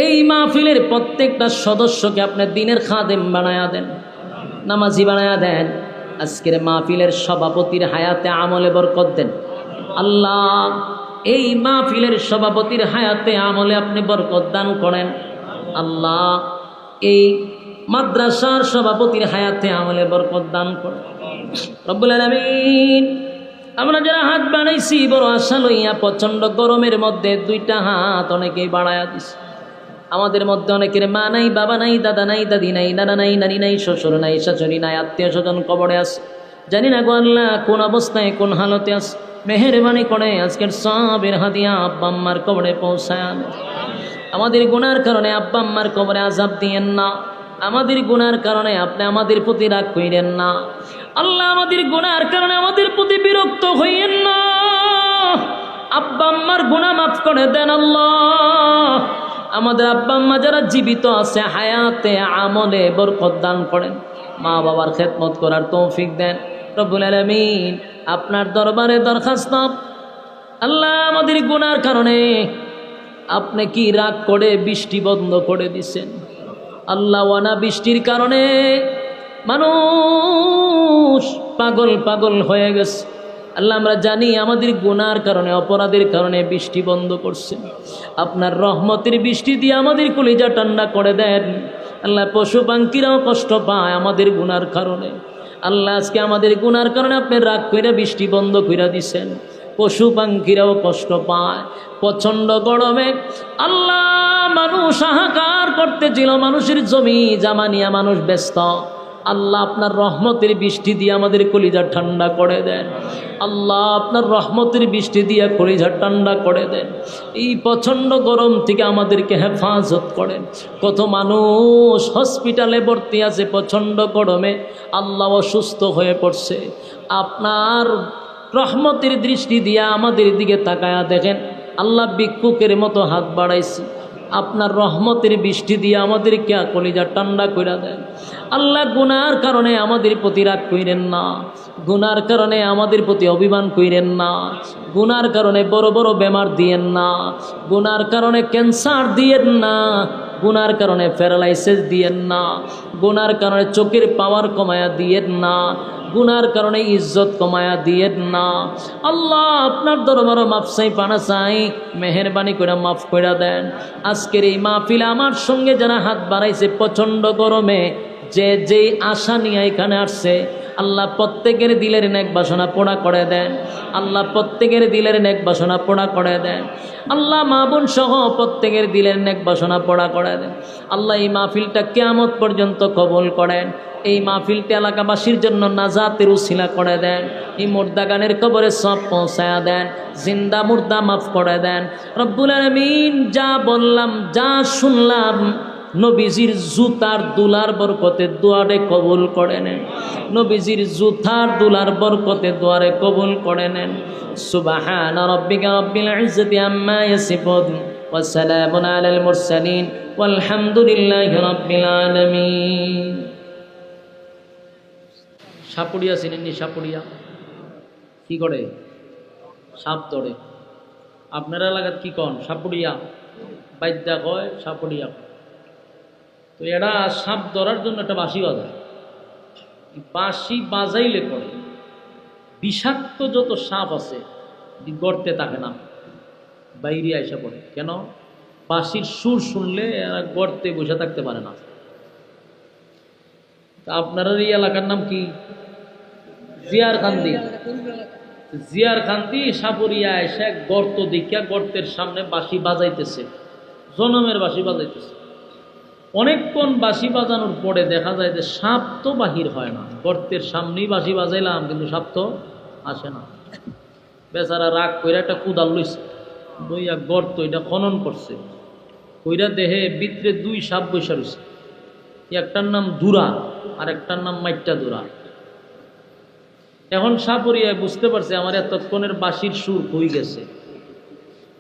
এই মাহফিলের প্রত্যেকটা সদস্যকে আপনি দিনের খাদেম বানায়া দেন, নামাজি বানায়া দেন। আজকের মাহফিলের সভাপতির হায়াতে আমলে বরকত দেন আল্লাহ। এই মাহফিলের সভাপতির হায়াতে আমলে আপনি বরকত দান করেন আল্লাহ। এই মাদ্রাসার সভাপতির হায়াতে আমলে বরকত দান করেন রব্বুল আলামিন। আমরা যারা হাত বানাইছি বড় আশা লইয়া প্রচণ্ড গরমের মধ্যে দুইটা হাত অনেকেই বাড়ায়া দিছে। আমাদের মধ্যে অনেকের মা নাই, বাবা নাই, দাদা নাই, দাদি নাই, নানা নাই, নানি নাই, শ্বশুর নাই, শাশুড়ি নাই, আত্মীয় স্বজন কবরে আছে। জানি না গো আল্লাহ কোন অবস্থায় কোন হালতে আছে। মেহেরবানি করে আজকের সবের হাদিয়া আব্বা আম্মার কবরে পৌঁছায়। আমাদের গুনার কারণে আব্বা আম্মার কবরে আযাব দিয়েন না। আমাদের গুনার কারণে আপনি আমাদের প্রতি রাগ কইরেন না আল্লাহ। আমাদের গুনার কারণে আমাদের প্রতি বিরক্ত হইয়েন না। আব্বা আম্মার গুনাহ মাফ করে দেন আল্লাহ। আমাদের আব্বা আম্মা যারা জীবিত আছে হায়াতে আমলে বরকত দান করেন। মা বাবার খেদমত করার তৌফিক দেন রব্বুল আলামিন। আপনার দরবারে দরখাস্ত আল্লাহ, আমাদের গুনার কারণে আপনি কি রাগ করে বৃষ্টি বন্ধ করে দিছেন আল্লাহ। ওয়ানা বৃষ্টির কারণে মানুষ পাগল পাগল হয়ে গেছে আল্লাহ। আমরা জানি আমাদের গুনার কারণে, অপরাধের কারণে বৃষ্টি বন্ধ করছেন। আপনার রহমতের বৃষ্টি দিয়ে আমাদের কলিজা ঠান্ডা করে দেন আল্লাহ। পশু পাখিরাও কষ্ট পায় আমাদের গুনার কারণে আল্লাহ। আজকে আমাদের গুনার কারণে আপনি রাগ কইরা বৃষ্টি বন্ধ কইরা দিছেন। পশু পাখিরাও কষ্ট পায় প্রচণ্ড গরমে আল্লাহ। মানুষ হাহাকার করতেছিল, মানুষের জমি জামা নিয়ে মানুষ ব্যস্ত আল্লাহ। আপনার রহমতের বৃষ্টি দিয়ে আমাদের কলিজা ঠান্ডা করে দেন আল্লাহ। আপনার রহমতের বৃষ্টি দিয়ে কলিজা ঠান্ডা করে দেন। এই প্রচণ্ড গরম থেকে আমাদেরকে হেফাজত করেন। কত মানুষ হসপিটালে ভর্তি আছে প্রচণ্ড গরমে আল্লাহ, অসুস্থ হয়ে পড়ছে। আপনার রহমতের দৃষ্টি দিয়ে আমাদের দিকে তাকায়া দেখেন আল্লাহ। ভিক্ষুকের মতো হাত বাড়াইছি, আপনার রহমতের বৃষ্টি দিয়ে আমাদেরকে কলিজা ঠান্ডা করে দেন আল্লাহ। গুনার কারণে আমাদের প্রতি রাগ কইরেন না, গুনার কারণে আমাদের প্রতি অভিমান কইরেন না, গুনার কারণে বড় বড় বেমার দিয়েন না, গুনার কারণে ক্যান্সার দিয়েন না, গুনার কারণে প্যারালাইসিস দিয়েন না, গুনার কারণে চোখের পাওয়ার কমায়া দিয়েন না, গুনার কারণে ইজ্জত কমায়া দিয়েন না আল্লাহ। আপনার দরবারে মাফ চাই, পানা চাই, মেহেরবানি করে মাফ করে দেন। আজকের এই মাহফিলে আমার সঙ্গে যারা হাত বাড়াইছে প্রচণ্ড গরমে, যে যেই আশা নিয়ে এখানে আসছে আল্লাহ, প্রত্যেকের দিলের নেক বাসনা পোড়া করে দেন আল্লাহ। প্রত্যেকের দিলের নেক বাসনা পোড়া করে দেন আল্লাহ। মা বোন সহ প্রত্যেকের দিলের নেক বাসনা পোড়া করে দেন আল্লাহ। এই মাহফিলটা কিয়ামত পর্যন্ত কবুল করেন। এই মাহফিলটা এলাকাবাসীর জন্য নাজাতের উসিলা করে দেন। এই মুর্দাগানের কবরে সব পৌঁছায়া দেন। জিন্দা মুর্দা মাফ করে দেন রব্বুল আলামিন। যা বললাম, যা শুনলাম নবীজির জুতার দুলার বরকতে দোয়ারে কবুল করে নেন, নবীজির জুতার দুলার বরকতে দোয়ারে কবুল করে নেন। সুবহানা রাব্বিকা রাব্বিল ইজ্জাতি আম্মা ইয়াসিফুন ওয়া সালামুন আলাল মুরসালিন ওয়ালহামদুলিল্লাহি রাব্বিল আলামিন। সাপুড়িয়া চিনেননি? সাপুড়িয়া কি করে? সাপ ধরে। আপনার এলাকার কি কন? সাপুড়িয়া বাইদ্যা কয়, সাপুড়িয়া। তো এরা সাপ ধরার জন্য একটা বাঁশি বাজায়। বাঁশি বাজাইলে পরে বিষাক্ত যত সাপ আছে গর্তে থাকে না, বাইরে আইসা পড়ে। কেন? বাঁশির সুর শুনলে এরা গর্তে বসে থাকতে পারে না। তা আপনার এই এলাকার নাম কি? জিয়ারকান্দি। জিয়ারকান্দি সাপুরিয়া এসে গর্ত দেখিয়া গর্তের সামনে বাঁশি বাজাইতেছে, জনমের বাঁশি বাজাইতেছে। অনেকক্ষণ বাঁশি বাজানোর পরে দেখা যায় যে সাপ তো বাহির হয় না। গর্তের সামনেই বাঁশি বাজাইলাম কিন্তু সাপ তো আসে না। বেচারা রাগ কইরা একটা কুদাল লইছে, লইয়া গর্ত এটা খনন করছে, কইরা দেহে ভিতরে 2 সাপ বৈশা রয়েছে। একটার নাম দুরা আর একটার নাম মাইট্টা দুরা। এখন সাপুরিয়ায় বুঝতে পারছে আমার এতক্ষণের বাঁশির সুর হয়ে গেছে,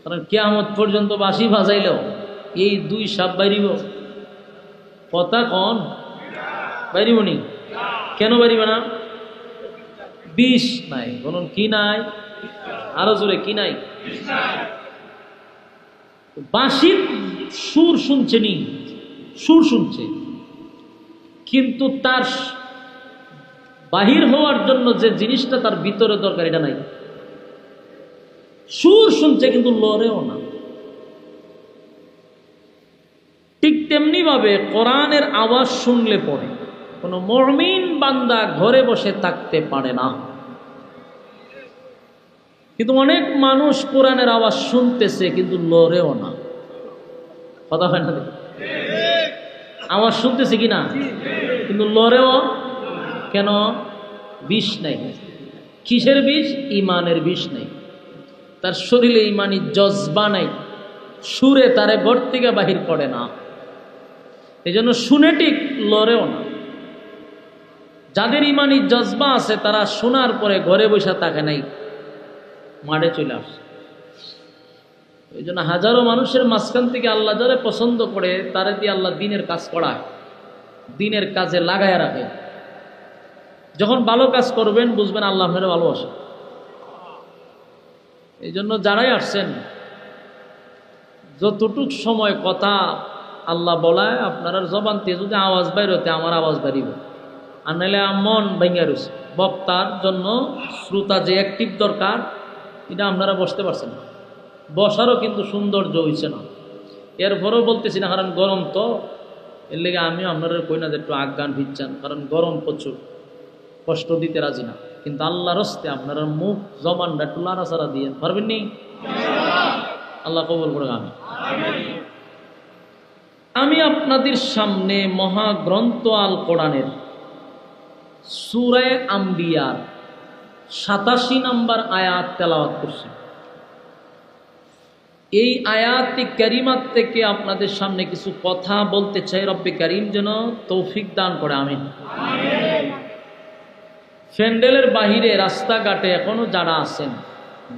কারণ কিয়ামত পর্যন্ত বাঁশি বাজাইলেও এই 2 সাপ বাইরিব। কথা কন বাইরিব নি? কেন বাইরিব না? বিষ নাই। বলুন কি নাই? আরো জোরে কি নাই? বাঁশির সুর শুনছে নি, সুর শুনছে, কিন্তু তার বাহির হওয়ার জন্য যে জিনিসটা তার ভিতরে দরকার এটা নাই। সুর শুনছে কিন্তু লড়েও না। ঠিক তেমনি ভাবে কোরআনের আওয়াজ শুনলে পরে কোনো মুমিন বান্দা ঘরে বসে থাকতে পারে না। কিন্তু অনেক মানুষ কোরআনের আওয়াজ শুনতেছে কিন্তু লড়েও না। কথা হয় না? আওয়াজ শুনতেছে কিনা কিন্তু লড়েও কেন? বিষ নাই। কিসের বিষ? ইমানের বিষ নাই। তার শরীরে ইমানি জজবা নাই, সুরে তারে ঘর থেকে বাহির করে না। এই জন্য শুনে ঠিক লড়েও না। যাদের ইমানি জজবা আছে তারা শোনার পরে ঘরে বসে থাকে নাই, মাঠে চলে আসে। এই জন্য হাজারো মানুষের মাঝখান থেকে আল্লাহ যারা পছন্দ করে তারে দিয়ে আল্লাহ দিনের কাজ করায়, দিনের কাজে লাগায় রাখে। যখন ভালো কাজ করবেন বুঝবেন আল্লাহ আপনারা ভালোবাসে। এই জন্য যারাই আসছেন যতটুক সময় কথা আল্লাহ বলায় আপনার জবান থেকে যদি আওয়াজ বাইর হতে আমার আওয়াজ বাড়িব, আর নাহলে মন ভেঙে রয়েছে। বক্তার জন্য শ্রোতা যে অ্যাক্টিভ দরকার এটা আপনারা বসতে পারছেন না, বসারও কিন্তু সৌন্দর্য হয়েছে না। এরপরেও বলতেছি না, কারণ গরম তো, এর লেগে আমিও আপনারা কই না যে একটু আজ্ঞান ভিচ্ছান, কারণ গরম প্রচুর, কষ্ট দিতে রাজি না। কিন্তু আল্লাহর হস্তে আপনারা মুখ জবানটা একটু লাড়াচাড়া দিয়ে পারবেন নি? আল্লাহ কবুল করে। আমি আপনাদের সামনে মহাগ্রন্থ আল কোরআনের সূরা আম্বিয়ার 87 নম্বর আয়াত তেলাওয়াত করছি। এই আয়াতে কারিমাত থেকে আপনাদের সামনে কিছু কথা বলতে চাই। রব্বে কারিম যেন তৌফিক দান করে, আমিন। প্যান্ডেলের বাহিরে রাস্তাঘাটে এখনো যারা আছেন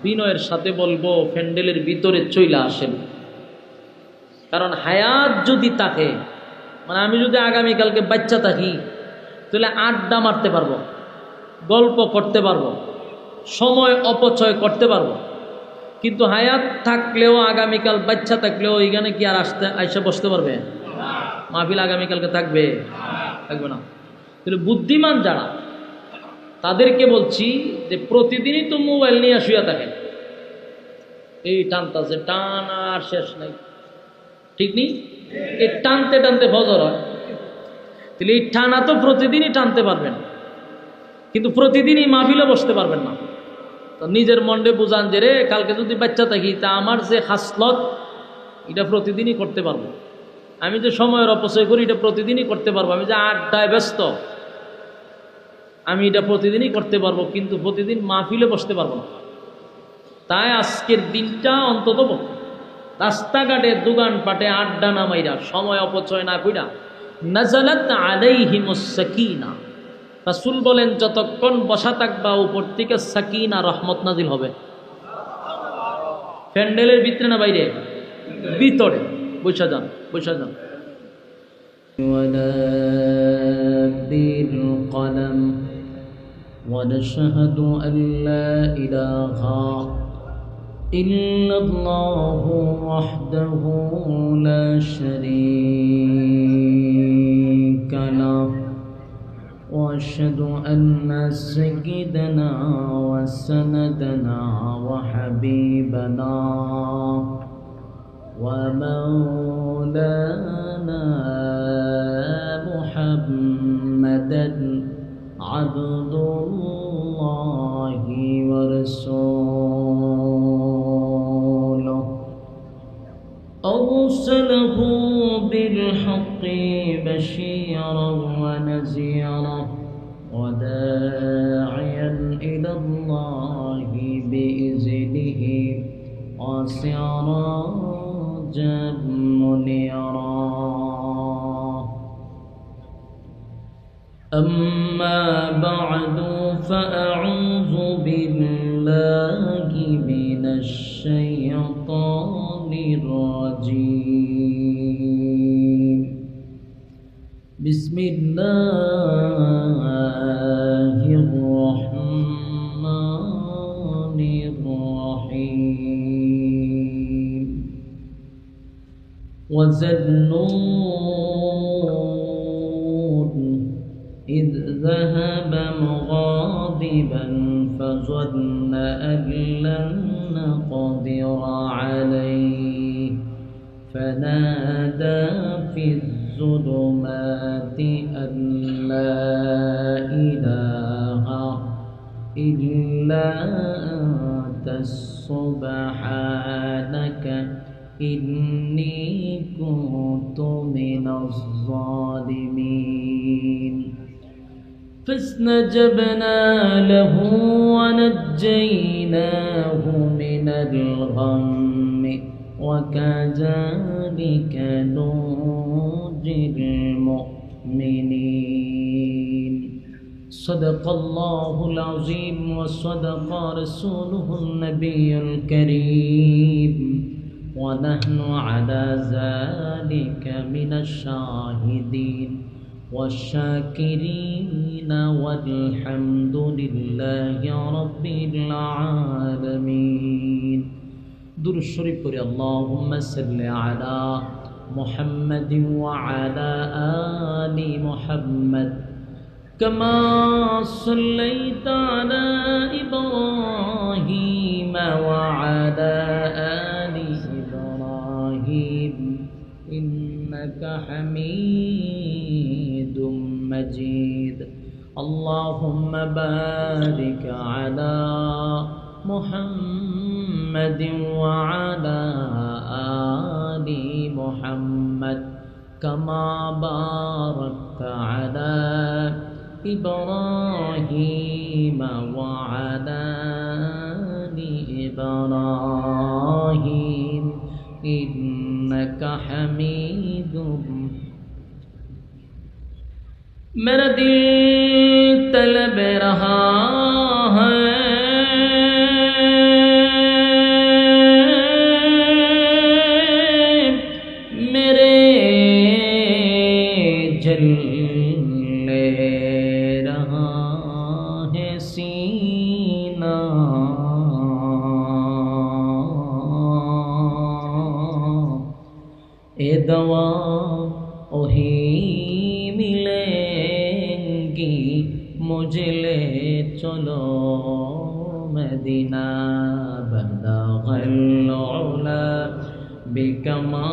বিনয়ের সাথে বলবো প্যান্ডেলের ভিতরে চলে আসেন। কারণ হায়াত যদি থাকে, মানে আমি যদি আগামীকালকে বাচ্চা থাকি তাহলে আড্ডা মারতে পারবো, গল্প করতে পারবো, সময় অপচয় করতে পারবো। কিন্তু হায়াত থাকলেও আগামীকাল বাচ্চা থাকলেও এইখানে কি আর আইসা বসতে পারবে? মাহফিল আগামীকালকে থাকবে? থাকবে না। তাহলে বুদ্ধিমান যারা তাদেরকে বলছি যে প্রতিদিনই তো মোবাইল নিয়ে শুয়ে থাকেন, এই টানতাছে, টান আর শেষ নাই, ঠিক নেই? এই টানতে টানতে ফজর হয়। তাহলে এই টানা তো প্রতিদিনই টানতে পারবেন, কিন্তু প্রতিদিনই মাহফিলে বসতে পারবেন না। তো নিজের মনে বুঝান যে রে কালকে যদি বাচ্চা থাকি তা আমার যে হাসলত এটা প্রতিদিনই করতে পারবো, আমি যে সময়ের অপচয় করি এটা প্রতিদিনই করতে পারবো, আমি যে আড্ডায় ব্যস্ত আমি এটা প্রতিদিনই করতে পারবো, কিন্তু প্রতিদিন মাহফিলে বসতে পারবো না। তাই আজকের দিনটা অন্তত রাস্তাঘাটে দোকানপাটে আড্ডা না মাইরা, সময় অপচয় না কইরা, নাজালাত আলাইহিমুস সাকিনা, রাসূল বলেন যতক্ষণ বসা থাকবা উপর থেকে সাকিনা রহমত নাজিল হবে। প্যান্ডেলের ভিতরে না বাইরে? ভিতরে। বসা যান, বসা যান। ওয়ালা বিল কলম ونشهد أن لا إله إلا الله وحده لا شريك له وأشهد أن سيدنا وسندنا وحبيبنا ومولانا محمدا عبد الله ورسوله أرسله بالحق بشيرا ونذيرا وداعيا إلى الله بإذنه وسراجا منيرا. أما بعد فأعوذ بالله من الشيطان الرجيم. بسم الله الرحمن الرحيم. وذنون إذ ذهب مغاضبا فظن أن لن نقدر عليه فنادى في الظلمات أن لا إله إلا أنت سبحانك إني كنت من الظالمين. فاستجبنا له ونجيناه من الغم وكذلك ننجي المؤمنين. صدق الله العظيم وصدق رسوله النبي الكريم ونحن على ذلك من الشاهدين والشاكرين والحمد لله رب العالمين. درود الشريف قري اللهم صل على محمد وعلى آل محمد كما صليت على إبراهيم وعلى آل إبراهيم إنك حميد مجيد. اللهم بارك على محمد وعلى آل محمد كما باركت على إبراهيم وعلى آل إبراهيم إنك حميد. मेरा दिल तलब रहा है मेरे जलने रहा है सीना ए दवा ओही मिलेंगी मुझे ले चलो मदीना. बलगल उला बिकमालिही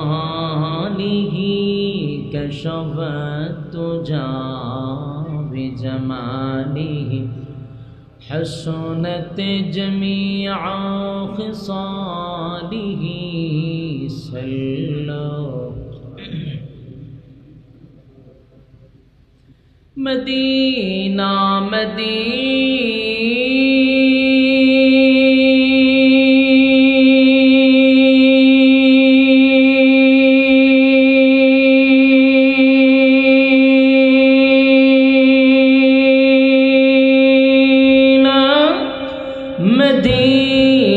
कशफत तुजा बिजमालिही हसनत जमीअ खिसालिही सल्लो. मदीना মদিনা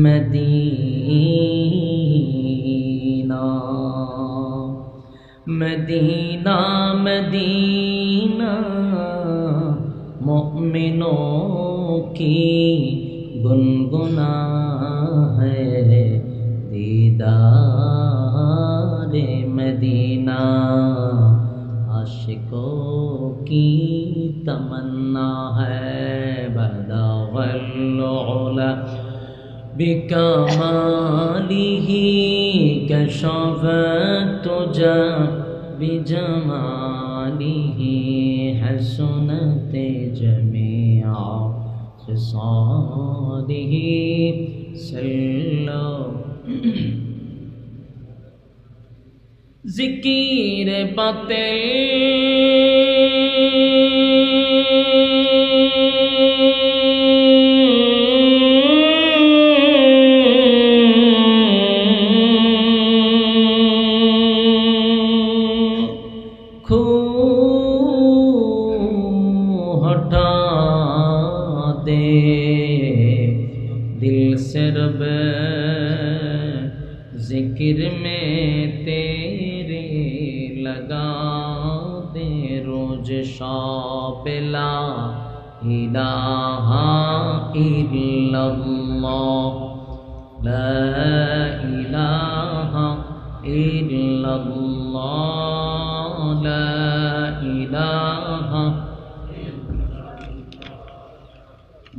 মদিনা मदीना मदीना मोमिनों की गुनगुना है दीदार मदीना आशिकों की तमन्ना है बदावल उला बिकमालिही कशफत तुजा बिजमालिही हसनत जमीआ खिसालिही सल्लो ज़िकीर हटा दे दिल से रब जिक्र में तेरे लगा दे रोज शाबिला इलाहा इल्लल्लाह ला इलाहा इल्लल्लाह ला इलाहा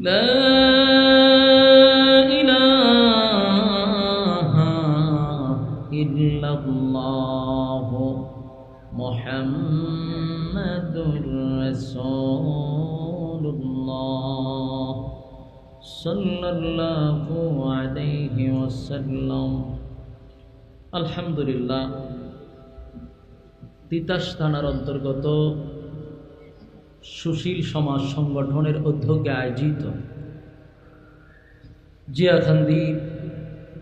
لا إله إلا الله محمد رسول الله صلى الله عليه وسلم الحمد لله তিতাস থানার অন্তর্গত সুশীল সমাজ সংগঠনের উদ্যোগে আয়োজিত জিয়াখান্দি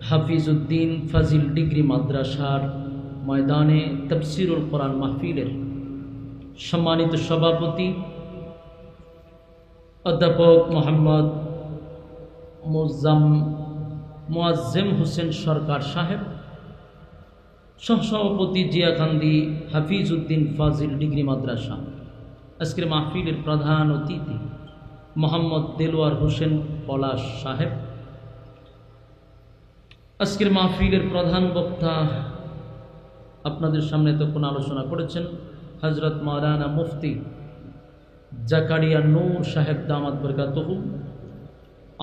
হাফিজউদ্দিন ফাজিল ডিগ্রি মাদ্রাসার ময়দানে তাফসিরুল কোরআন মাহফিলের সম্মানিত সভাপতি অধ্যাপক মোহাম্মদ মুআজ্জেম হোসেন সরকার সাহেব, সহসভাপতি জিয়াখান্দি হাফিজউদ্দিন ফাজিল ডিগ্রি মাদ্রাসা, আজকের মাহফিলের প্রধান অতিথি মোহাম্মদ দেলোয়ার হোসেন পলাশ সাহেব, আজকের মাহফিলের প্রধান বক্তা আপনাদের সামনে তখন আলোচনা করেছেন হযরত মাওলানা মুফতি জাকারিয়া নূর সাহেব দামাত বরকাতুহু,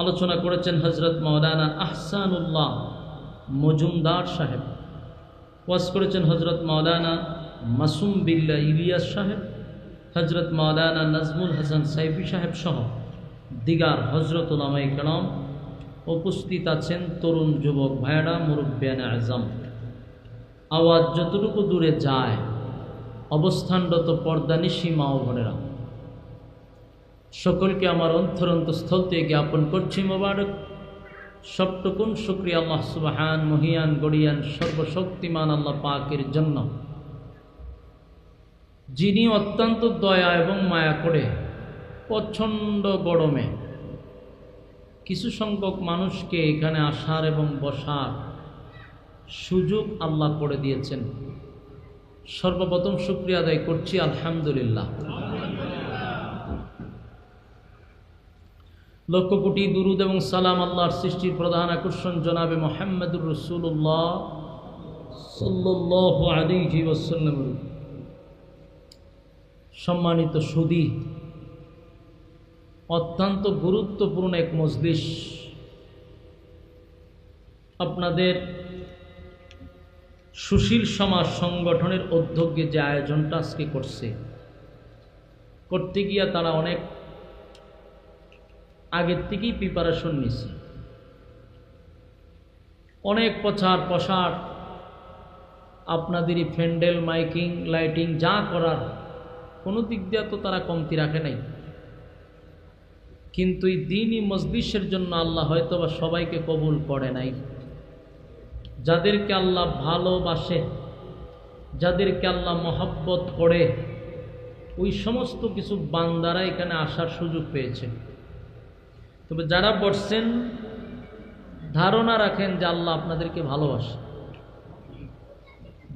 আলোচনা করেছেন হযরত মাওলানা আহসানুল্লাহ মজুমদার সাহেব, ওয়াজ করেছেন হযরত মাওলানা মাসুম বিল্লাহ ইলিয়াস সাহেব, হযরত মাওলানা নাজমুল হাসান সাইফি সাহেব সহ দিগার হযরত উলামায়ে কেরাম। উপস্থিত আছেন তরুণ যুবক ভাইয়েরা, মুরব্বিয়ানে আজম। আওয়াজ যতটুকু দূরে যায় অবস্থানরত পর্দানিশী মা ও বোনেরা, সকলকে আমার অন্তরস্থল থেকে জ্ঞাপন করছি মোবারক। সবটুকুন শুকরিয়া আল্লাহ সুবহান মহিয়ান গড়িয়ান সর্বশক্তিমান আল্লাহ পাকের জন্য, যিনি অত্যন্ত দয়া এবং মায়া করে প্রচণ্ড গরমে কিছু সংখ্যক মানুষকে এখানে আসার এবং বসার সুযোগ আল্লাহ করে দিয়েছেন। সর্বপ্রথম শুকরিয়া আদায় করছি আলহামদুলিল্লাহ। লক্ষ কোটি দুরুদ এবং সালাম আল্লাহর সৃষ্টির প্রধান আকর্ষণ জনাবে মুহাম্মদুর রাসূলুল্লাহ সাল্লাল্লাহু আলাইহি ওয়াসাল্লাম। সম্মানিত সুধী, অত্যন্ত গুরুত্বপূর্ণ এক মজলিস আপনাদের সুশীল সমাজ সংগঠনের উদ্যোগে যে আয়োজনটা আজকে করতে গিয়া তারা অনেক আগের থেকেই প্রিপারেশন নিছে, অনেক প্রচার প্রসার, আপনাদেরই প্যান্ডেল মাইকিং লাইটিং যা করার কোনো দিক দিয়ে তো তারা কমতি রাখে নাই। কিন্তু এই দ্বীনি মজলিসের জন্য আল্লাহ হয়তো বা সবাইকে কবুল করে নাই। যাদেরকে আল্লাহ ভালোবাসে, যাদেরকে আল্লাহ মহব্বত করে, ওই সমস্ত কিছু বান্দারা এখানে আসার সুযোগ পেয়েছে। তবে যারা বসছেন ধারণা রাখেন যে আল্লাহ আপনাদেরকে ভালোবাসে।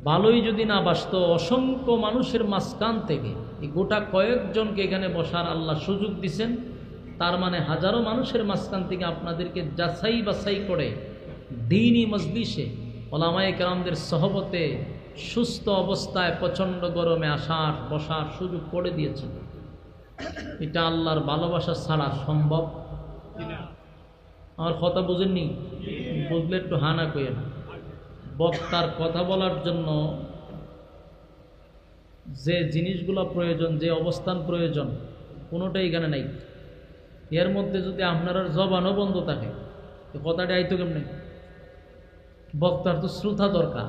ভালোই যদি না বাসত, অসংখ্য মানুষের মাঝখান থেকে এই গোটা কয়েকজনকে এখানে বসার আল্লাহ সুযোগ দিছেন, তার মানে হাজারো মানুষের মাঝখান থেকে আপনাদেরকে যাচাই বাছাই করে দ্বীনি মজলিসে ওলামায়ে কেরামদের সহবতে সুস্থ অবস্থায় প্রচণ্ড গরমে আসার বসার সুযোগ করে দিয়েছেন। এটা আল্লাহর ভালোবাসা ছাড়া সম্ভব। আমার কথা বুঝেননি? বুঝলে একটু হানা কইেন। বক্তার কথা বলার জন্য যে জিনিসগুলো প্রয়োজন, যে অবস্থান প্রয়োজন, কোনোটাই এখানে নাই। এর মধ্যে যদি আপনার জবানও বন্ধ থাকে, কথাটা আইতো কেমনে? বক্তার তো শ্রোতা দরকার।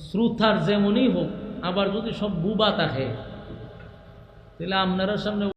শ্রোতার যেমনই হোক, আবার যদি সব বুবা থাকে, তাহলে আপনারা সামনে